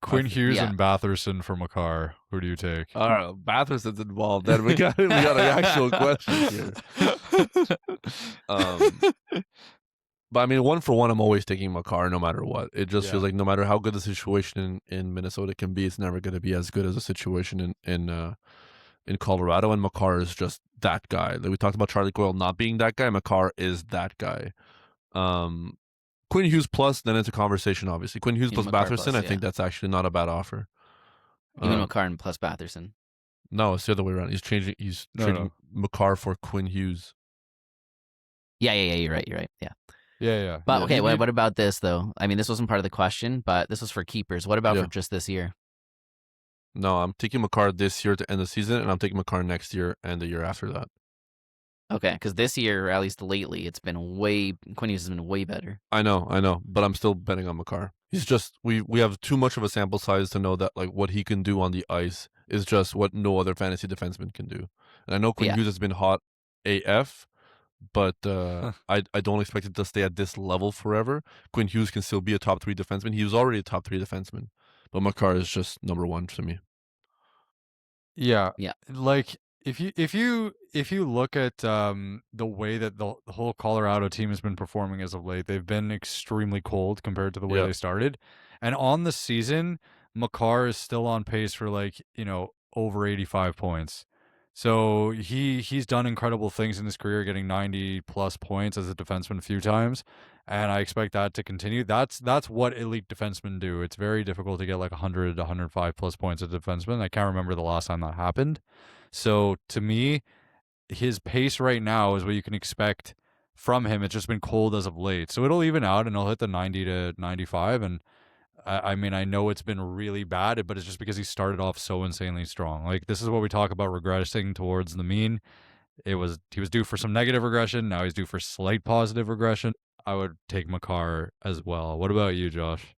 Quinn Hughes yeah. and Batherson for Makar. Who do you take? All right, Batherson's involved. Then we got an actual question here. But I mean, 1-for-1, I'm always taking Makar no matter what. It just feels like no matter how good the situation in Minnesota can be, it's never going to be as good as the situation in Colorado. And Makar is just that guy. Like we talked about Charlie Coyle not being that guy. Makar is that guy. Quinn Hughes plus, then it's a conversation, obviously. Quinn Hughes plus Makar Batherson, plus, I think that's actually not a bad offer. Even Makar and plus Batherson. No, it's the other way around. He's trading Makar for Quinn Hughes. Yeah, you're right. Yeah. Yeah. But okay, what about this though? I mean, this wasn't part of the question, but this was for keepers. What about for just this year? No, I'm taking Makar this year to end the season, and I'm taking Makar next year and the year after that. Okay, because this year, or at least lately, Quinn Hughes has been way better. I know, but I'm still betting on Makar. He's just we have too much of a sample size to know that like what he can do on the ice is just what no other fantasy defenseman can do. And I know Quinn Hughes has been hot AF, but I don't expect it to stay at this level forever. Quinn Hughes can still be a top 3 defenseman. He was already a top 3 defenseman, but Makar is just number 1 to me. Yeah. Yeah. Like if you look at the way that the whole Colorado team has been performing as of late, they've been extremely cold compared to the way they started. And on the season, Makar is still on pace for over 85 points. So he's done incredible things in his career, getting 90 plus points as a defenseman a few times, and I expect that to continue. That's what elite defensemen do. It's very difficult to get like 100 to 105 plus points as a defenseman. I can't remember the last time that happened. So to me, his pace right now is what you can expect from him. It's just been cold as of late. So it'll even out and he'll hit the 90 to 95. And I mean, I know it's been really bad, but it's just because he started off so insanely strong. Like this is what we talk about regressing towards the mean. He was due for some negative regression. Now he's due for slight positive regression. I would take Makar as well. What about you, Josh?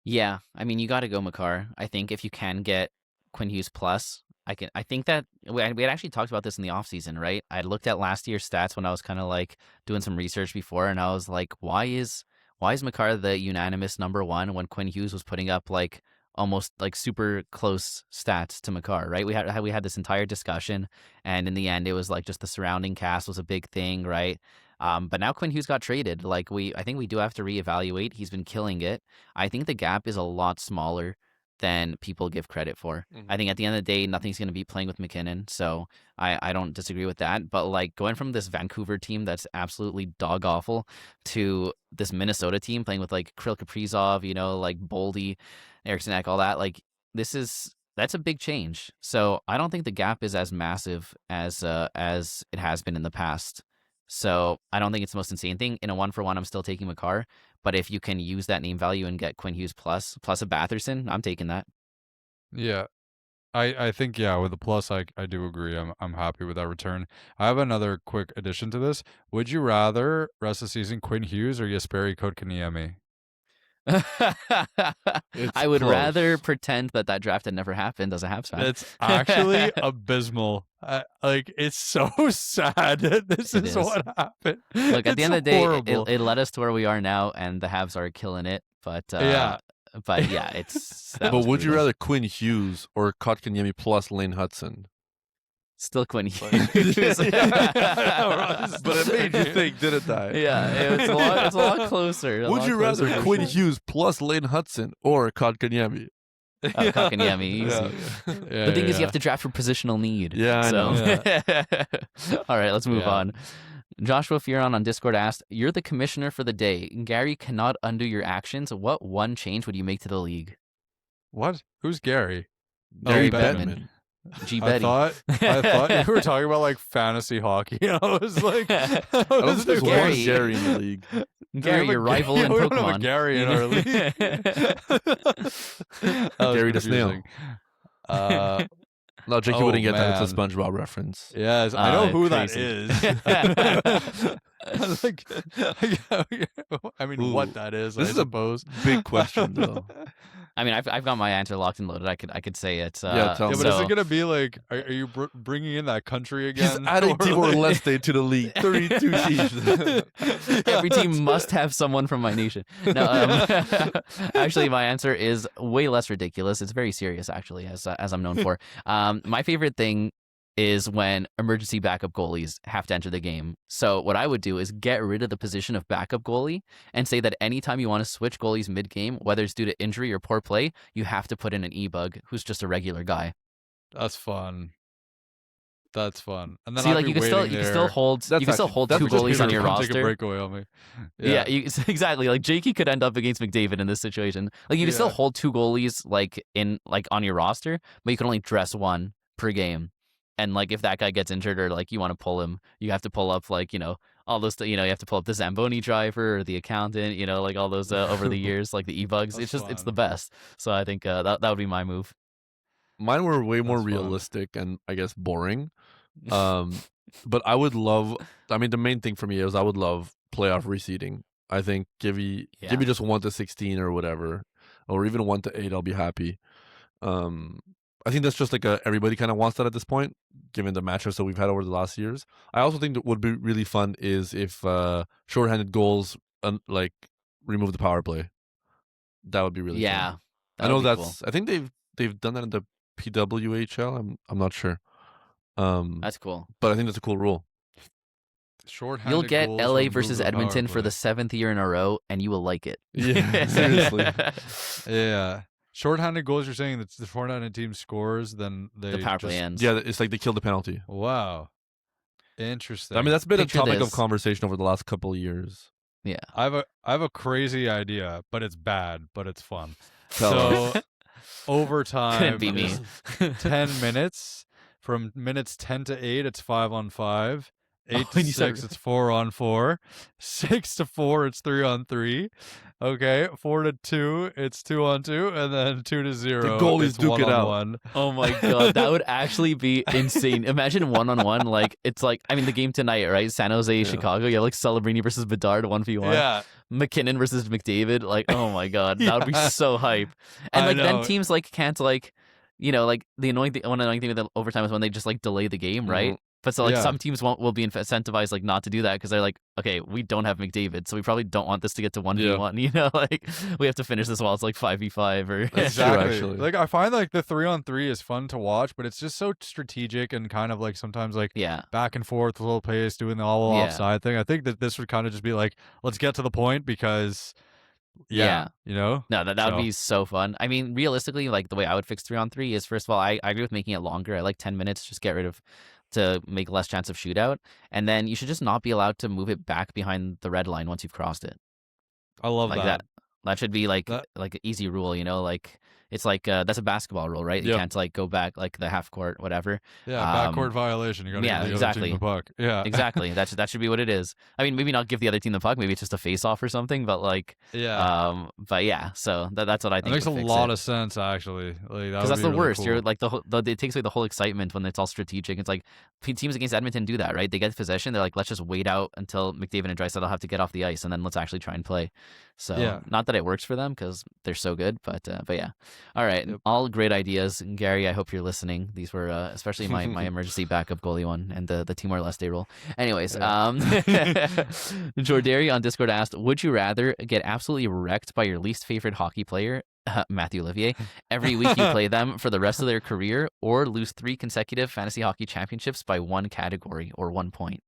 Yeah, I mean, you got to go Makar. I think if you can get Quinn Hughes plus, I think that we had actually talked about this in the offseason, right? I looked at last year's stats when I was kind of like doing some research before, and I was like, why is Makar the unanimous number 1 when Quinn Hughes was putting up like almost like super close stats to Makar, right? We had this entire discussion, and in the end, it was like just the surrounding cast was a big thing, right? But now Quinn Hughes got traded. I think we do have to reevaluate. He's been killing it. I think the gap is a lot smaller than people give credit for. I think at the end of the day, nothing's going to be playing with McKinnon, so I don't disagree with that. But like going from this Vancouver team that's absolutely dog awful to this Minnesota team playing with like Kirill Kaprizov, like Boldy, Eriksson Ek, all that, like that's a big change. So I don't think the gap is as massive as it has been in the past. So I don't think it's the most insane thing. In a 1-for-1, I'm still taking Makar. But if you can use that name value and get Quinn Hughes plus a Batherson, I'm taking that. Yeah. I think with the plus I do agree. I'm happy with that return. I have another quick addition to this. Would you rather rest of the season Quinn Hughes or Jesperi Kotkaniemi? It's I would close. rather pretend that draft had never happened as a Habs fan. It's actually abysmal. Like, it's so sad that this It is is. what happened. Look, at the end of the horrible. day, it led us to where we are now, and the Habs are killing it. But Yeah. but yeah, it's. But would you rather Quinn Hughes or Kotkaniemi plus Lane Hudson? Still Quinn Hughes. But it made you think, didn't I? Yeah, it's a lot closer. Would you rather Quinn Hughes plus Lane Hudson or Kotkaniemi? Kotkaniemi, easy. The thing is, you have to draft for positional need. Yeah, I know. All right, let's move Yeah. on. Joshua Furon on Discord asked, "You're the commissioner for the day. Gary cannot undo your actions. What one change would you make to the league?" What? Who's Gary? Gary Bettman. Bettman. G. I Betty. thought you were talking about like fantasy hockey. I was like, I don't think there's Gary. one Gary in the league. Gary, your rival in we don't have a Pokemon. Gary in our league. Gary the snail. No, Jakey wouldn't get that. It's a SpongeBob reference. Yes, I know who crazy. that is. Like, I mean, Ooh, what that is, this I is a suppose. Big question, though. I mean, I've got my answer locked and loaded. I could say it. Yeah, tell Yeah, me. but is so- it gonna be like, are you bringing in that country He's again? adding Or Timor like- Leste to the league. 32 teams. Every team must have someone from my nation. No, actually, my answer is way less ridiculous. It's very serious, actually, as I'm known for. My favorite thing is when emergency backup goalies have to enter the game. So what I would do is get rid of the position of backup goalie and say that anytime you want to switch goalies mid-game, whether it's due to injury or poor play, you have to put in an e-bug who's just a regular guy. That's fun. That's fun. And then See, I'd like be you can waiting still hold That's you can still actually- hold that's two actually goalies on true. your Come take a roster. breakaway on me. Yeah, exactly. Like Jakey could end up against McDavid in this situation. Like you can still Yeah. hold two goalies on your roster, but you can only dress one per game. And like if that guy gets injured or like you want to pull him, you have to pull up all those you have to pull up the Zamboni driver or the accountant, like all those over the years, like the e-bugs. That's It's the fun. best. So I think that would be my move. Mine were way more That's fun. realistic and I guess boring. But I would love. I mean, the main thing for me is I would love playoff reseeding. I think give me just 1-16 or whatever, or even 1-8. I'll be happy. I think that's just like everybody kind of wants that at this point, given the matchups that we've had over the last years. I also think that would be really fun is if shorthanded goals remove the power play. That would be really fun. I know that's. Cool. I think they've done that in the PWHL. I'm not sure. That's cool. But I think that's a cool rule. Short-handed You'll get goals LA remove versus the power Edmonton for the play. 7th year in a row, and you will like it. Yeah, seriously. Yeah. Short-handed goals, you're saying that the short-handed team scores, then they The power play just- ends. Yeah, it's like they killed the penalty. Wow. Interesting. I mean, that's been Picture a topic of this. conversation over the last couple of years. Yeah. I have a crazy idea, but it's bad, but it's fun. Tell us. So overtime Couldn't be me. is 10 minutes. From minutes 10 to 8, it's 5-on-5. 8 to when you 6, said- it's 4-on-4. 6 to 4, it's 3-on-3. Okay, 4 to 2, it's 2-on-2, and then 2 to 0, The goalies it's duke it out. 1-on-1. Oh my god, that would actually be insane. Imagine 1-on-1, like it's like the game tonight, right? San Jose, Chicago. You have like Celebrini versus Bedard 1v1. Yeah, McKinnon versus McDavid. Like, oh my god, that would be so hype. And I like then know. teams like can't like like the one annoying thing with the overtime is when they just like delay the game, right? But so like Yeah. some teams will be incentivized like not to do that because they're like, okay, we don't have McDavid, so we probably don't want this to get to 1v1. Like we have to finish this while it's like 5v5 or That's true, exactly. actually. Like I find like the 3-on-3 is fun to watch, but it's just so strategic and kind of like sometimes like yeah. back and forth, a little pace, doing the all Yeah. offside thing. I think that this would kind of just be like, let's get to the point because, Yeah. you know. No, that would be so fun. I mean, realistically, like the way I would fix 3-on-3 is first of all, I agree with making it longer. I like 10 minutes, just get rid of to make less chance of shootout. And then you should just not be allowed to move it back behind the red line once you've crossed it. I love Like that. that should be like That- an easy rule, like it's like that's a basketball rule, right? You Yep. can't like go back like the half court, whatever. Yeah, backcourt violation. You got to yeah, give the exactly. other team the puck. Yeah, Exactly. That should be what it is. I mean, maybe not give the other team the puck. Maybe it's just a face-off or something. But like, yeah. but yeah. So that's what I That think. makes a would fix lot it. of sense, actually. Like, Because that's the really worst. Cool. You're like it takes away the whole excitement when it's all strategic. It's like teams against Edmonton do that, right? They get possession. They're like, let's just wait out until McDavid and Draisaitl have to get off the ice, and then let's actually try and play. So Yeah. not that it works for them because they're so good, but yeah. All right, Yep. all great ideas, Gary. I hope you're listening. These were especially my emergency backup goalie one and the Timor-Leste rule. Anyways, Jordari on Discord asked, would you rather get absolutely wrecked by your least favorite hockey player, Matthew Olivier, every week you play them for the rest of their career, or lose 3 consecutive fantasy hockey championships by 1 category or 1 point?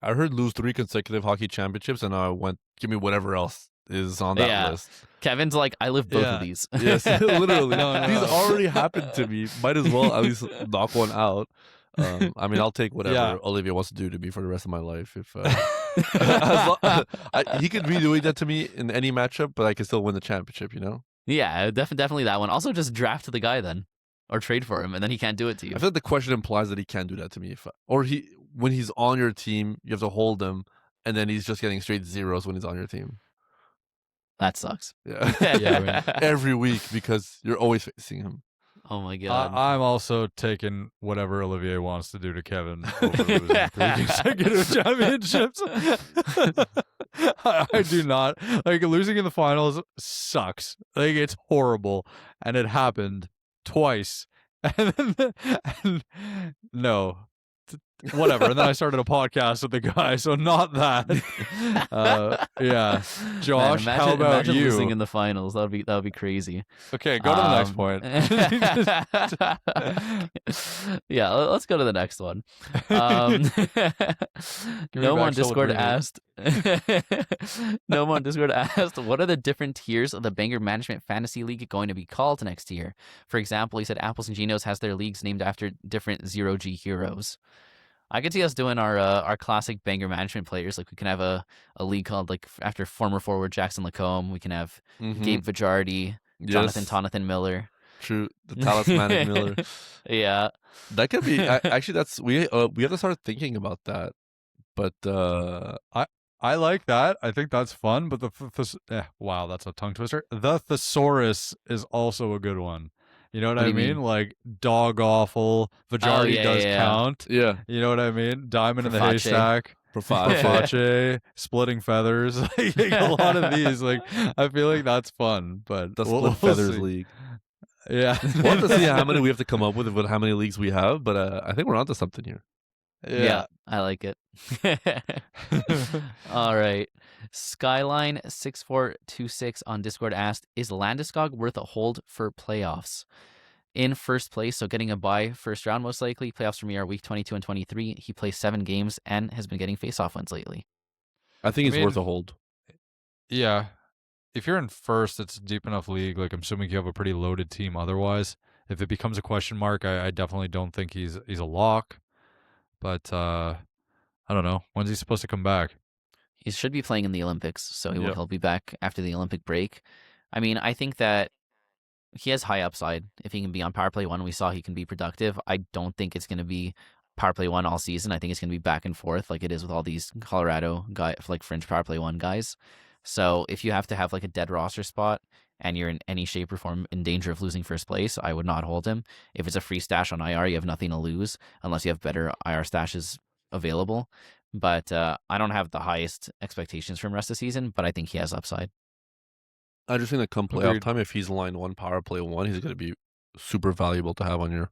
I heard lose 3 consecutive hockey championships, and I went, give me whatever else is on that list. Kevin's like, I live both of these. Yes, literally. These already happened to me. Might as well at least knock one out. I mean, I'll take whatever Olivia wants to do to me for the rest of my life. If he could be doing that to me in any matchup, but I can still win the championship. You know? Yeah, definitely that one. Also, just draft the guy then, or trade for him, and then he can't do it to you. I feel like the question implies that he can't do that to me. When he's on your team, you have to hold him, and then he's just getting straight zeros when he's on your team. That sucks. Yeah, I mean, every week because you're always facing him. Oh my god! I'm also taking whatever Olivier wants to do to Kevin over losing 3 consecutive championships. I do not like losing in the finals. Sucks. Like it's horrible, and it happened twice. And no. Whatever, and then I started a podcast with the guy, so not that. Yeah, Josh, Man, how about imagine you? Losing in the finals, that would be crazy. Okay, go to the next point. Yeah, let's go to the next one. No on Discord asked. No on Discord asked, what are the different tiers of the Banger Management Fantasy League going to be called next year? For example, he said Apples and Genos has their leagues named after different 0G heroes. I could see us doing our classic Banger Management players. Like we can have a league called like after former forward Jackson Lacombe. We can have Gabe Vijardi, Jonathan Miller. True, the talismanic Miller. Yeah, that could be. Actually, that's we have to start thinking about that. But I like that. I think that's fun. But wow, that's a tongue twister. The thesaurus is also a good one. You know what I mean? Like dog awful. Vijardi does count. Yeah. You know what I mean? Diamond in the haystack. Proface, splitting feathers. Like a lot of these. Like I feel like that's fun. But the Split Feathers League. Yeah. We'll have to see how many we have to come up with how many leagues we have. But I think we're onto something here. Yeah, I like it. All right. Skyline6426 on Discord asked, is Landeskog worth a hold for playoffs? In first place, so getting a bye first round most likely. Playoffs for me are week 22 and 23. He plays 7 games and has been getting face-off wins lately. I think it's worth a hold. Yeah. If you're in first, it's a deep enough league. Like I'm assuming you have a pretty loaded team otherwise. If it becomes a question mark, I definitely don't think he's a lock. But I don't know. When's he supposed to come back? He should be playing in the Olympics, so he'll be back after the Olympic break. I mean, I think that he has high upside. If he can be on power play 1, we saw he can be productive. I don't think it's going to be power play 1 all season. I think it's going to be back and forth like it is with all these Colorado like fringe power play 1 guys. So if you have to have like a dead roster spot and you're in any shape or form in danger of losing first place, I would not hold him. If it's a free stash on IR, you have nothing to lose unless you have better IR stashes available. But I don't have the highest expectations from the rest of the season, but I think he has upside. I just think that come playoff time, if he's line 1, power play 1, he's going to be super valuable to have on your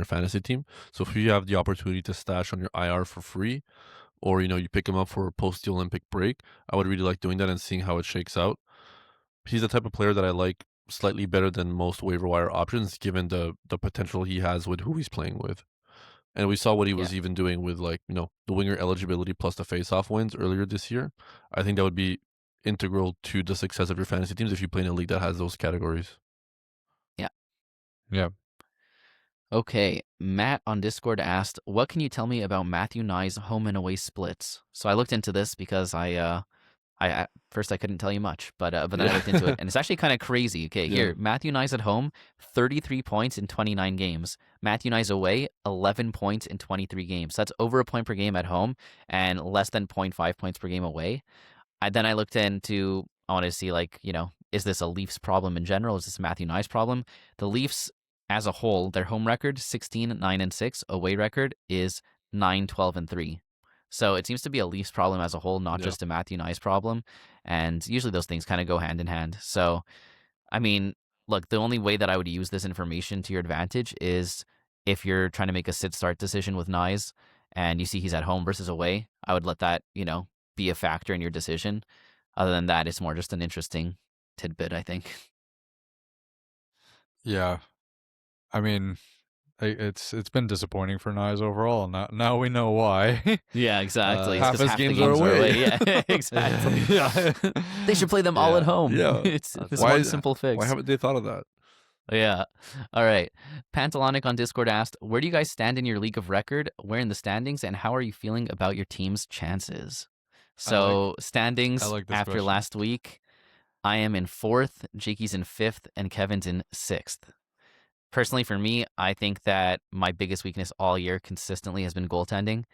fantasy team. So if you have the opportunity to stash on your IR for free, or you pick him up for a post the Olympic break, I would really like doing that and seeing how it shakes out. He's the type of player that I like slightly better than most waiver wire options, given the potential he has with who he's playing with. And we saw what he was even doing with the winger eligibility plus the face-off wins earlier this year. I think that would be integral to the success of your fantasy teams if you play in a league that has those categories. Yeah. Okay, Matt on Discord asked, what can you tell me about Matthew Knies' home and away splits? So I looked into this because I I first I couldn't tell you much, but then I looked into it, and it's actually kind of crazy. Okay, here, Matthew Knies at home, 33 points in 29 games. Matthew Knies away, 11 points in 23 games. That's over a point per game at home and less than 0.5 points per game away. Then I looked into, I wanted to see, like, is this a Leafs problem in general? Is this a Matthew Knies problem? The Leafs as a whole, their home record, 16-9-6. Away record is 9-12-3. So it seems to be a Leafs problem as a whole, not just a Matthew Knies problem. And usually those things kind of go hand in hand. So, I mean, look, the only way that I would use this information to your advantage is if you're trying to make a sit-start decision with Knies and you see he's at home versus away, I would let that, be a factor in your decision. Other than that, it's more just an interesting tidbit, I think. Yeah. I mean, it's been disappointing for Knies overall. Now we know why. Yeah, exactly. Half his games are away. Yeah, exactly. Yeah. They should play them all at home. Yeah. It's one simple fix. Why haven't they thought of that? Yeah. All right. Pantalonic on Discord asked, where do you guys stand in your league of record? Where in the standings? And how are you feeling about your team's chances? So standings after question. last week, I am in 4th, Jakey's in 5th, and Kevin's in 6th. Personally, for me, I think that my biggest weakness all year consistently has been goaltending.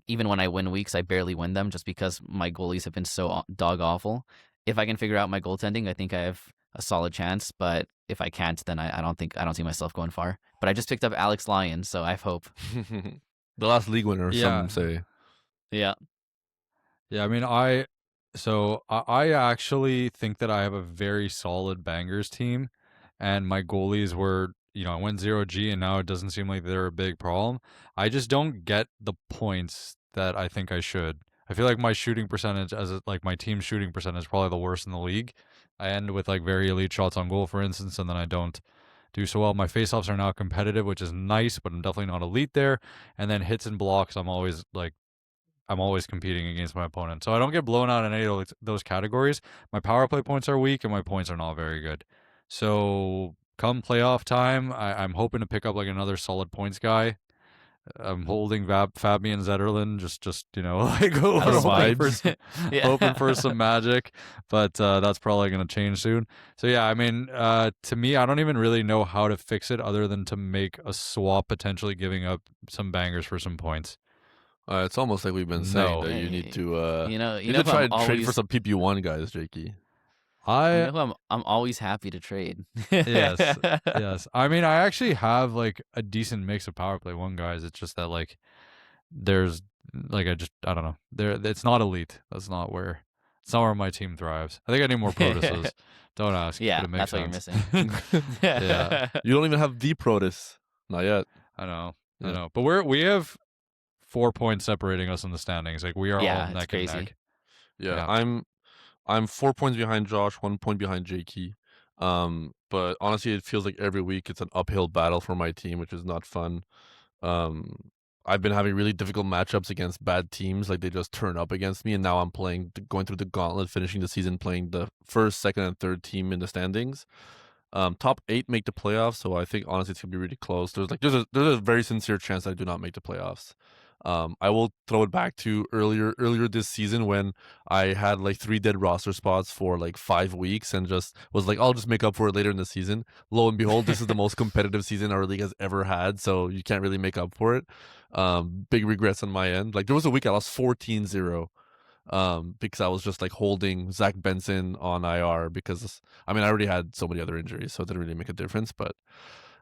Even when I win weeks, I barely win them just because my goalies have been so dog awful. If I can figure out my goaltending, I think I have a solid chance. But if I can't, then I don't see myself going far. But I just picked up Alex Lyon, so I have hope. The last league winner, some say. Yeah. Yeah, I mean, I actually think that I have a very solid bangers team, and my goalies were, I went 0G, and now it doesn't seem like they're a big problem. I just don't get the points that I think I should. I feel like my shooting percentage, my team's shooting percentage, is probably the worst in the league. I end with like very elite shots on goal, for instance, and then I don't do so well. My faceoffs are now competitive, which is nice, but I'm definitely not elite there. And then hits and blocks, I'm always competing against my opponent. So I don't get blown out in any of those categories. My power play points are weak, and my points are not very good. So come playoff time, I'm hoping to pick up like another solid points guy. I'm holding Fabian Zetterlund, just hoping for some magic, but that's probably going to change soon. So yeah, I mean, to me, I don't even really know how to fix it other than to make a swap, potentially giving up some bangers for some points. It's almost like we've been saying that you need to you need to try and trade for some PP1 guys, Jakey. I'm always happy to trade. Yes. I mean, I actually have like a decent mix of power play one guys. It's just that like there's like I don't know. It's not elite. It's not where my team thrives. I think I need more Protuses. Don't ask. Yeah, that's what you're missing. Yeah. You don't even have the Protus. Not yet. I know. But we have 4 points separating us in the standings. Like we are all neck and neck. Yeah. I'm 4 points behind Josh, 1 point behind Jakey. But honestly, it feels like every week it's an uphill battle for my team, which is not fun. I've been having really difficult matchups against bad teams. Like they just turn up against me, and now I'm going through the gauntlet, finishing the season playing the first, second, and third team in the standings. Top 8 make the playoffs, so I think honestly it's gonna be really close. There's a very sincere chance that I do not make the playoffs. I will throw it back to earlier this season when I had like 3 dead roster spots for like 5 weeks and just was like, I'll just make up for it later in the season. Lo and behold, this is the most competitive season our league has ever had, so you can't really make up for it. Big regrets on my end. Like there was a week I lost 14-0 because I was just like holding Zach Benson on IR because I already had so many other injuries, so it didn't really make a difference, but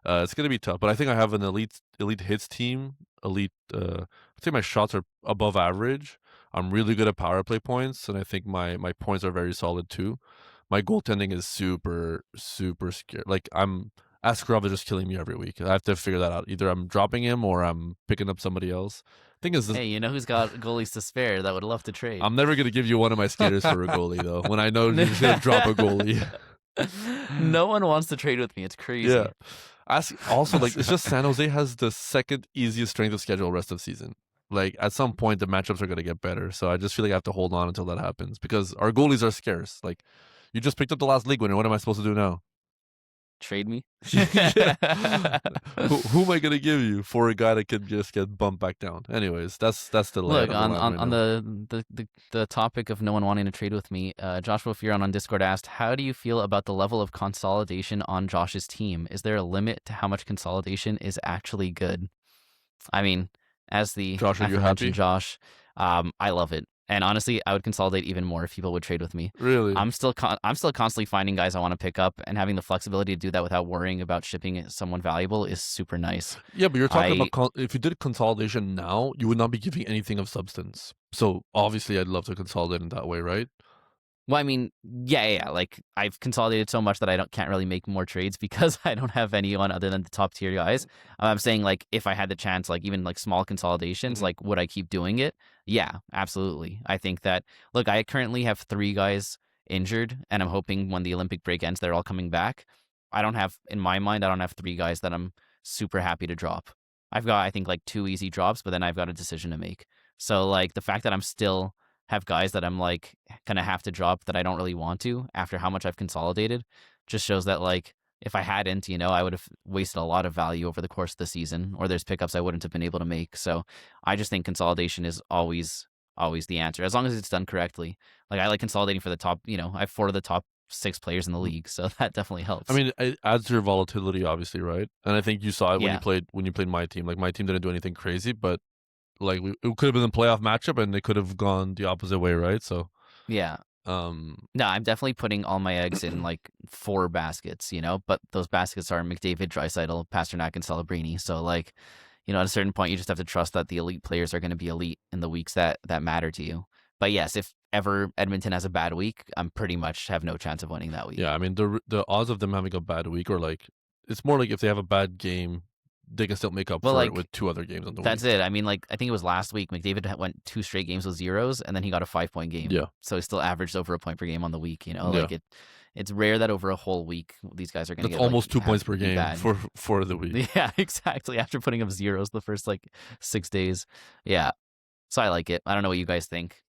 it's gonna be tough. But I think I have an elite hits team. I'd say my shots are above average. I'm really good at power play points, and I think my points are very solid too. My goaltending is super, super scary. Like Askarov is just killing me every week. I have to figure that out. Either I'm dropping him or I'm picking up somebody else. Thing is, hey, you know who's got goalies to spare that would love to trade? I'm never gonna give you one of my skaters for a goalie though. When I know you're just gonna drop a goalie. No one wants to trade with me. It's crazy. Yeah. Also, like it's just San Jose has the second easiest strength of schedule rest of season. Like at some point the matchups are gonna get better. So I just feel like I have to hold on until that happens because our goalies are scarce. Like you just picked up the last league winner. What am I supposed to do now? trade me. Yeah. Who am I gonna give you for a guy that could just get bumped back down? Anyways, that's the layout Look, of the on line on, right on now. the topic of no one wanting to trade with me, Joshua Fearon on Discord asked, how do you feel about the level of consolidation on Josh's team? Is there a limit to how much consolidation is actually good? I mean, as the Josh, are you aforementioned happy? Josh, I love it. And honestly, I would consolidate even more if people would trade with me. Really? I'm still constantly finding guys I want to pick up, and having the flexibility to do that without worrying about shipping someone valuable is super nice. Yeah, but you're talking about if you did consolidation now, you would not be giving anything of substance. So obviously, I'd love to consolidate in that way, right? Well, I mean, yeah. Like I've consolidated so much that I can't really make more trades because I don't have anyone other than the top tier guys. I'm saying like if I had the chance, like even like small consolidations, like would I keep doing it? Yeah, absolutely. I think that look, I currently have 3 guys injured, and I'm hoping when the Olympic break ends, they're all coming back. I don't have in my mind, I don't have 3 guys that I'm super happy to drop. I've got I think like 2 easy drops, but then I've got a decision to make. So like the fact that I'm still have guys that I'm like gonna have to drop that I don't really want to after how much I've consolidated just shows that like if I hadn't, I would have wasted a lot of value over the course of the season, or there's pickups I wouldn't have been able to make. So I just think consolidation is always the answer, as long as it's done correctly. Like I like consolidating for the top, I have 4 of the top 6 players in the league, so that definitely helps. I mean, it adds to your volatility, obviously, right? And I think you saw it when Yeah. you played my team. Like my team didn't do anything crazy, but like it could have been a playoff matchup, and it could have gone the opposite way, right? So Yeah. No, I'm definitely putting all my eggs in like 4 baskets, but those baskets are McDavid, Draisaitl, Pasternak, and Celebrini. So like, at a certain point, you just have to trust that the elite players are going to be elite in the weeks that matter to you. But yes, if ever Edmonton has a bad week, I'm pretty much have no chance of winning that week. yeah, I mean the odds of them having a bad week, or like it's more like if they have a bad game, they can still make up for it with 2 other games on the week. That's it. I mean, like I think it was last week, McDavid went 2 straight games with zeros, and then he got a 5-point game. Yeah. So he still averaged over a point per game on the week. Like it's rare that over a whole week these guys are going to get almost 2 points per game bad. for the week. Yeah, exactly. After putting up zeros the first like 6 days. Yeah. So I like it. I don't know what you guys think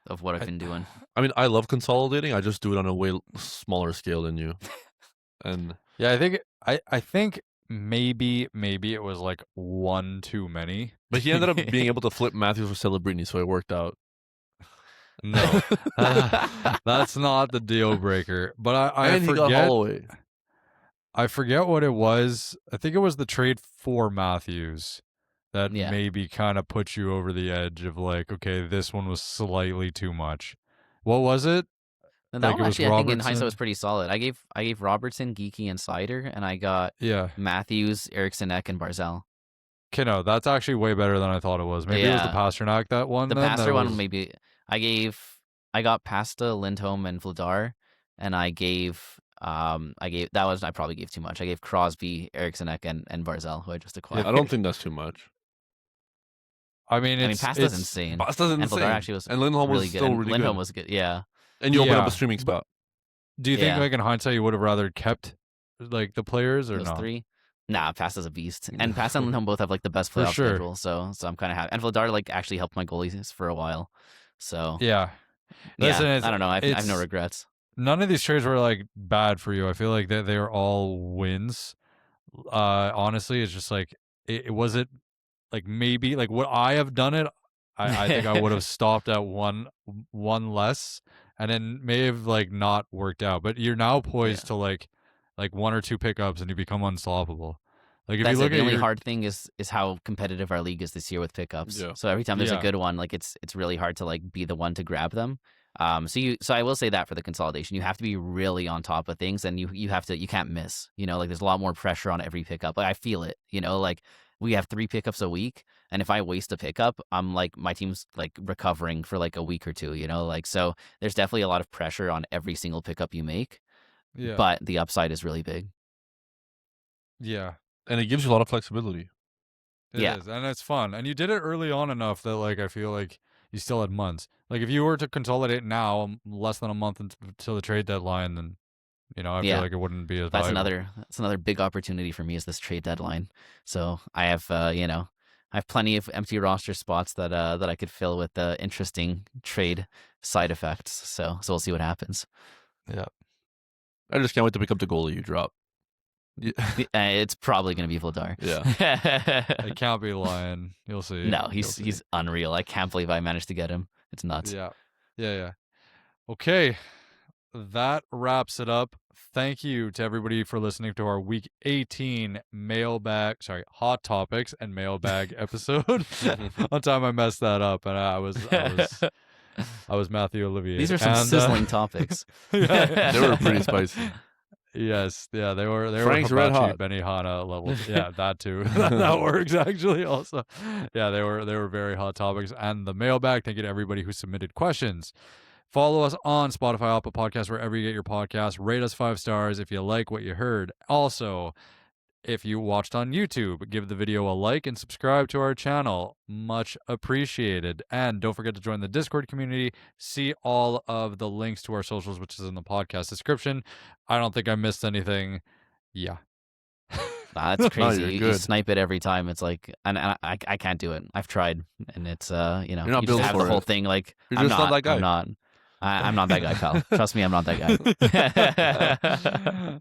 of what I've been doing. I mean, I love consolidating. I just do it on a way smaller scale than you. And yeah, I think maybe it was like 1 too many. But he ended up being able to flip Matthews for Celebrini, so it worked out. No, that's not the deal breaker. But I forget. He got Holloway. I forget what it was. I think it was the trade for Matthews that maybe kind of put you over the edge of like, okay, this one was slightly too much. What was it? And that one actually, I think in hindsight was pretty solid. I gave Robertson, Geeky, and Sider, and I got Matthews, Eriksson Ek, and Barzal. Okay, no, that's actually way better than I thought it was. Maybe it was the Pasternak that one. The Paster one, maybe. I got Pasta, Lindholm, and Vladar, and I probably gave too much. I gave Crosby, Eriksson Ek, and Barzal, who I just acquired. Yeah, I don't think that's too much. I mean, Pasta's insane. Pasta's insane. And Vladar actually was Lindholm really was good. still really Lindholm good. was good, yeah. And you open up a streaming spot. Do you think, like in hindsight, you would have rather kept like the players or those not? 3? Nah, Pasta's a beast, and Pasta and Lindholm both have like the best playoff schedule, so I'm kind of happy. And Vladar like actually helped my goalies for a while, so yeah. Listen, I don't know. I have no regrets. None of these trades were like bad for you. I feel like they were all wins. Honestly, it's just like it wasn't like maybe like what I have done it. I think I would have stopped at one less, and then may have like not worked out. But you're now poised to like 1 or 2 pickups, and you become unstoppable. Like if you look at the only hard thing is how competitive our league is this year with pickups. Yeah. So every time there's a good one, like it's really hard to like be the one to grab them. So I will say that for the consolidation, you have to be really on top of things, and you can't miss. Like there's a lot more pressure on every pickup. Like I feel it. Like we have 3 pickups a week, and if I waste a pickup, I'm like my team's like recovering for like a week or 2. Like so there's definitely a lot of pressure on every single pickup you make. Yeah. But the upside is really big. Yeah. And it gives you a lot of flexibility. It is, and it's fun. And you did it early on enough that like I feel like you still had months. Like if you were to consolidate now, less than a month until the trade deadline, then I feel like it wouldn't be as valuable. That's another big opportunity for me is this trade deadline. So I have I have plenty of empty roster spots that I could fill with interesting trade side effects. So we'll see what happens. Yeah. I just can't wait to pick up the goalie you drop. Yeah. It's probably going to be Vladar. Yeah. I can't be lying. You'll see. No, You'll see. he's unreal. I can't believe I managed to get him. It's nuts. Yeah. Okay, that wraps it up. Thank you to everybody for listening to our Week 18 Hot Topics and Mailbag episode. One time I messed that up, and I was Matthew Olivier. These are some sizzling topics. They were pretty spicy. Yes, yeah, they were Frank's Red Hot. Benihana levels. Yeah, that too. that works actually also. Yeah, they were very hot topics. And the mailbag, thank you to everybody who submitted questions. Follow us on Spotify, Apple Podcasts, wherever you get your podcasts. Rate us 5 stars if you like what you heard. Also, if you watched on YouTube, give the video a like and subscribe to our channel. Much appreciated. And don't forget to join the Discord community. See all of the links to our socials, which is in the podcast description. I don't think I missed anything. Yeah. That's crazy. No, you snipe it every time. It's like, and I can't do it. I've tried, and it's You're not you built just have for the whole it. thing. Like You're just not that guy. I'm not that guy, pal. Trust me, I'm not that guy.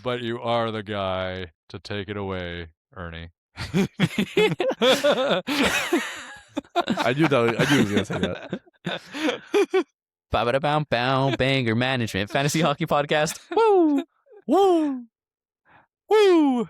But you are the guy to take it away, Ernie. I knew he was gonna say that. Ba-ba-da-bow-bow, Banger Management Fantasy Hockey Podcast. Woo! Woo! Woo!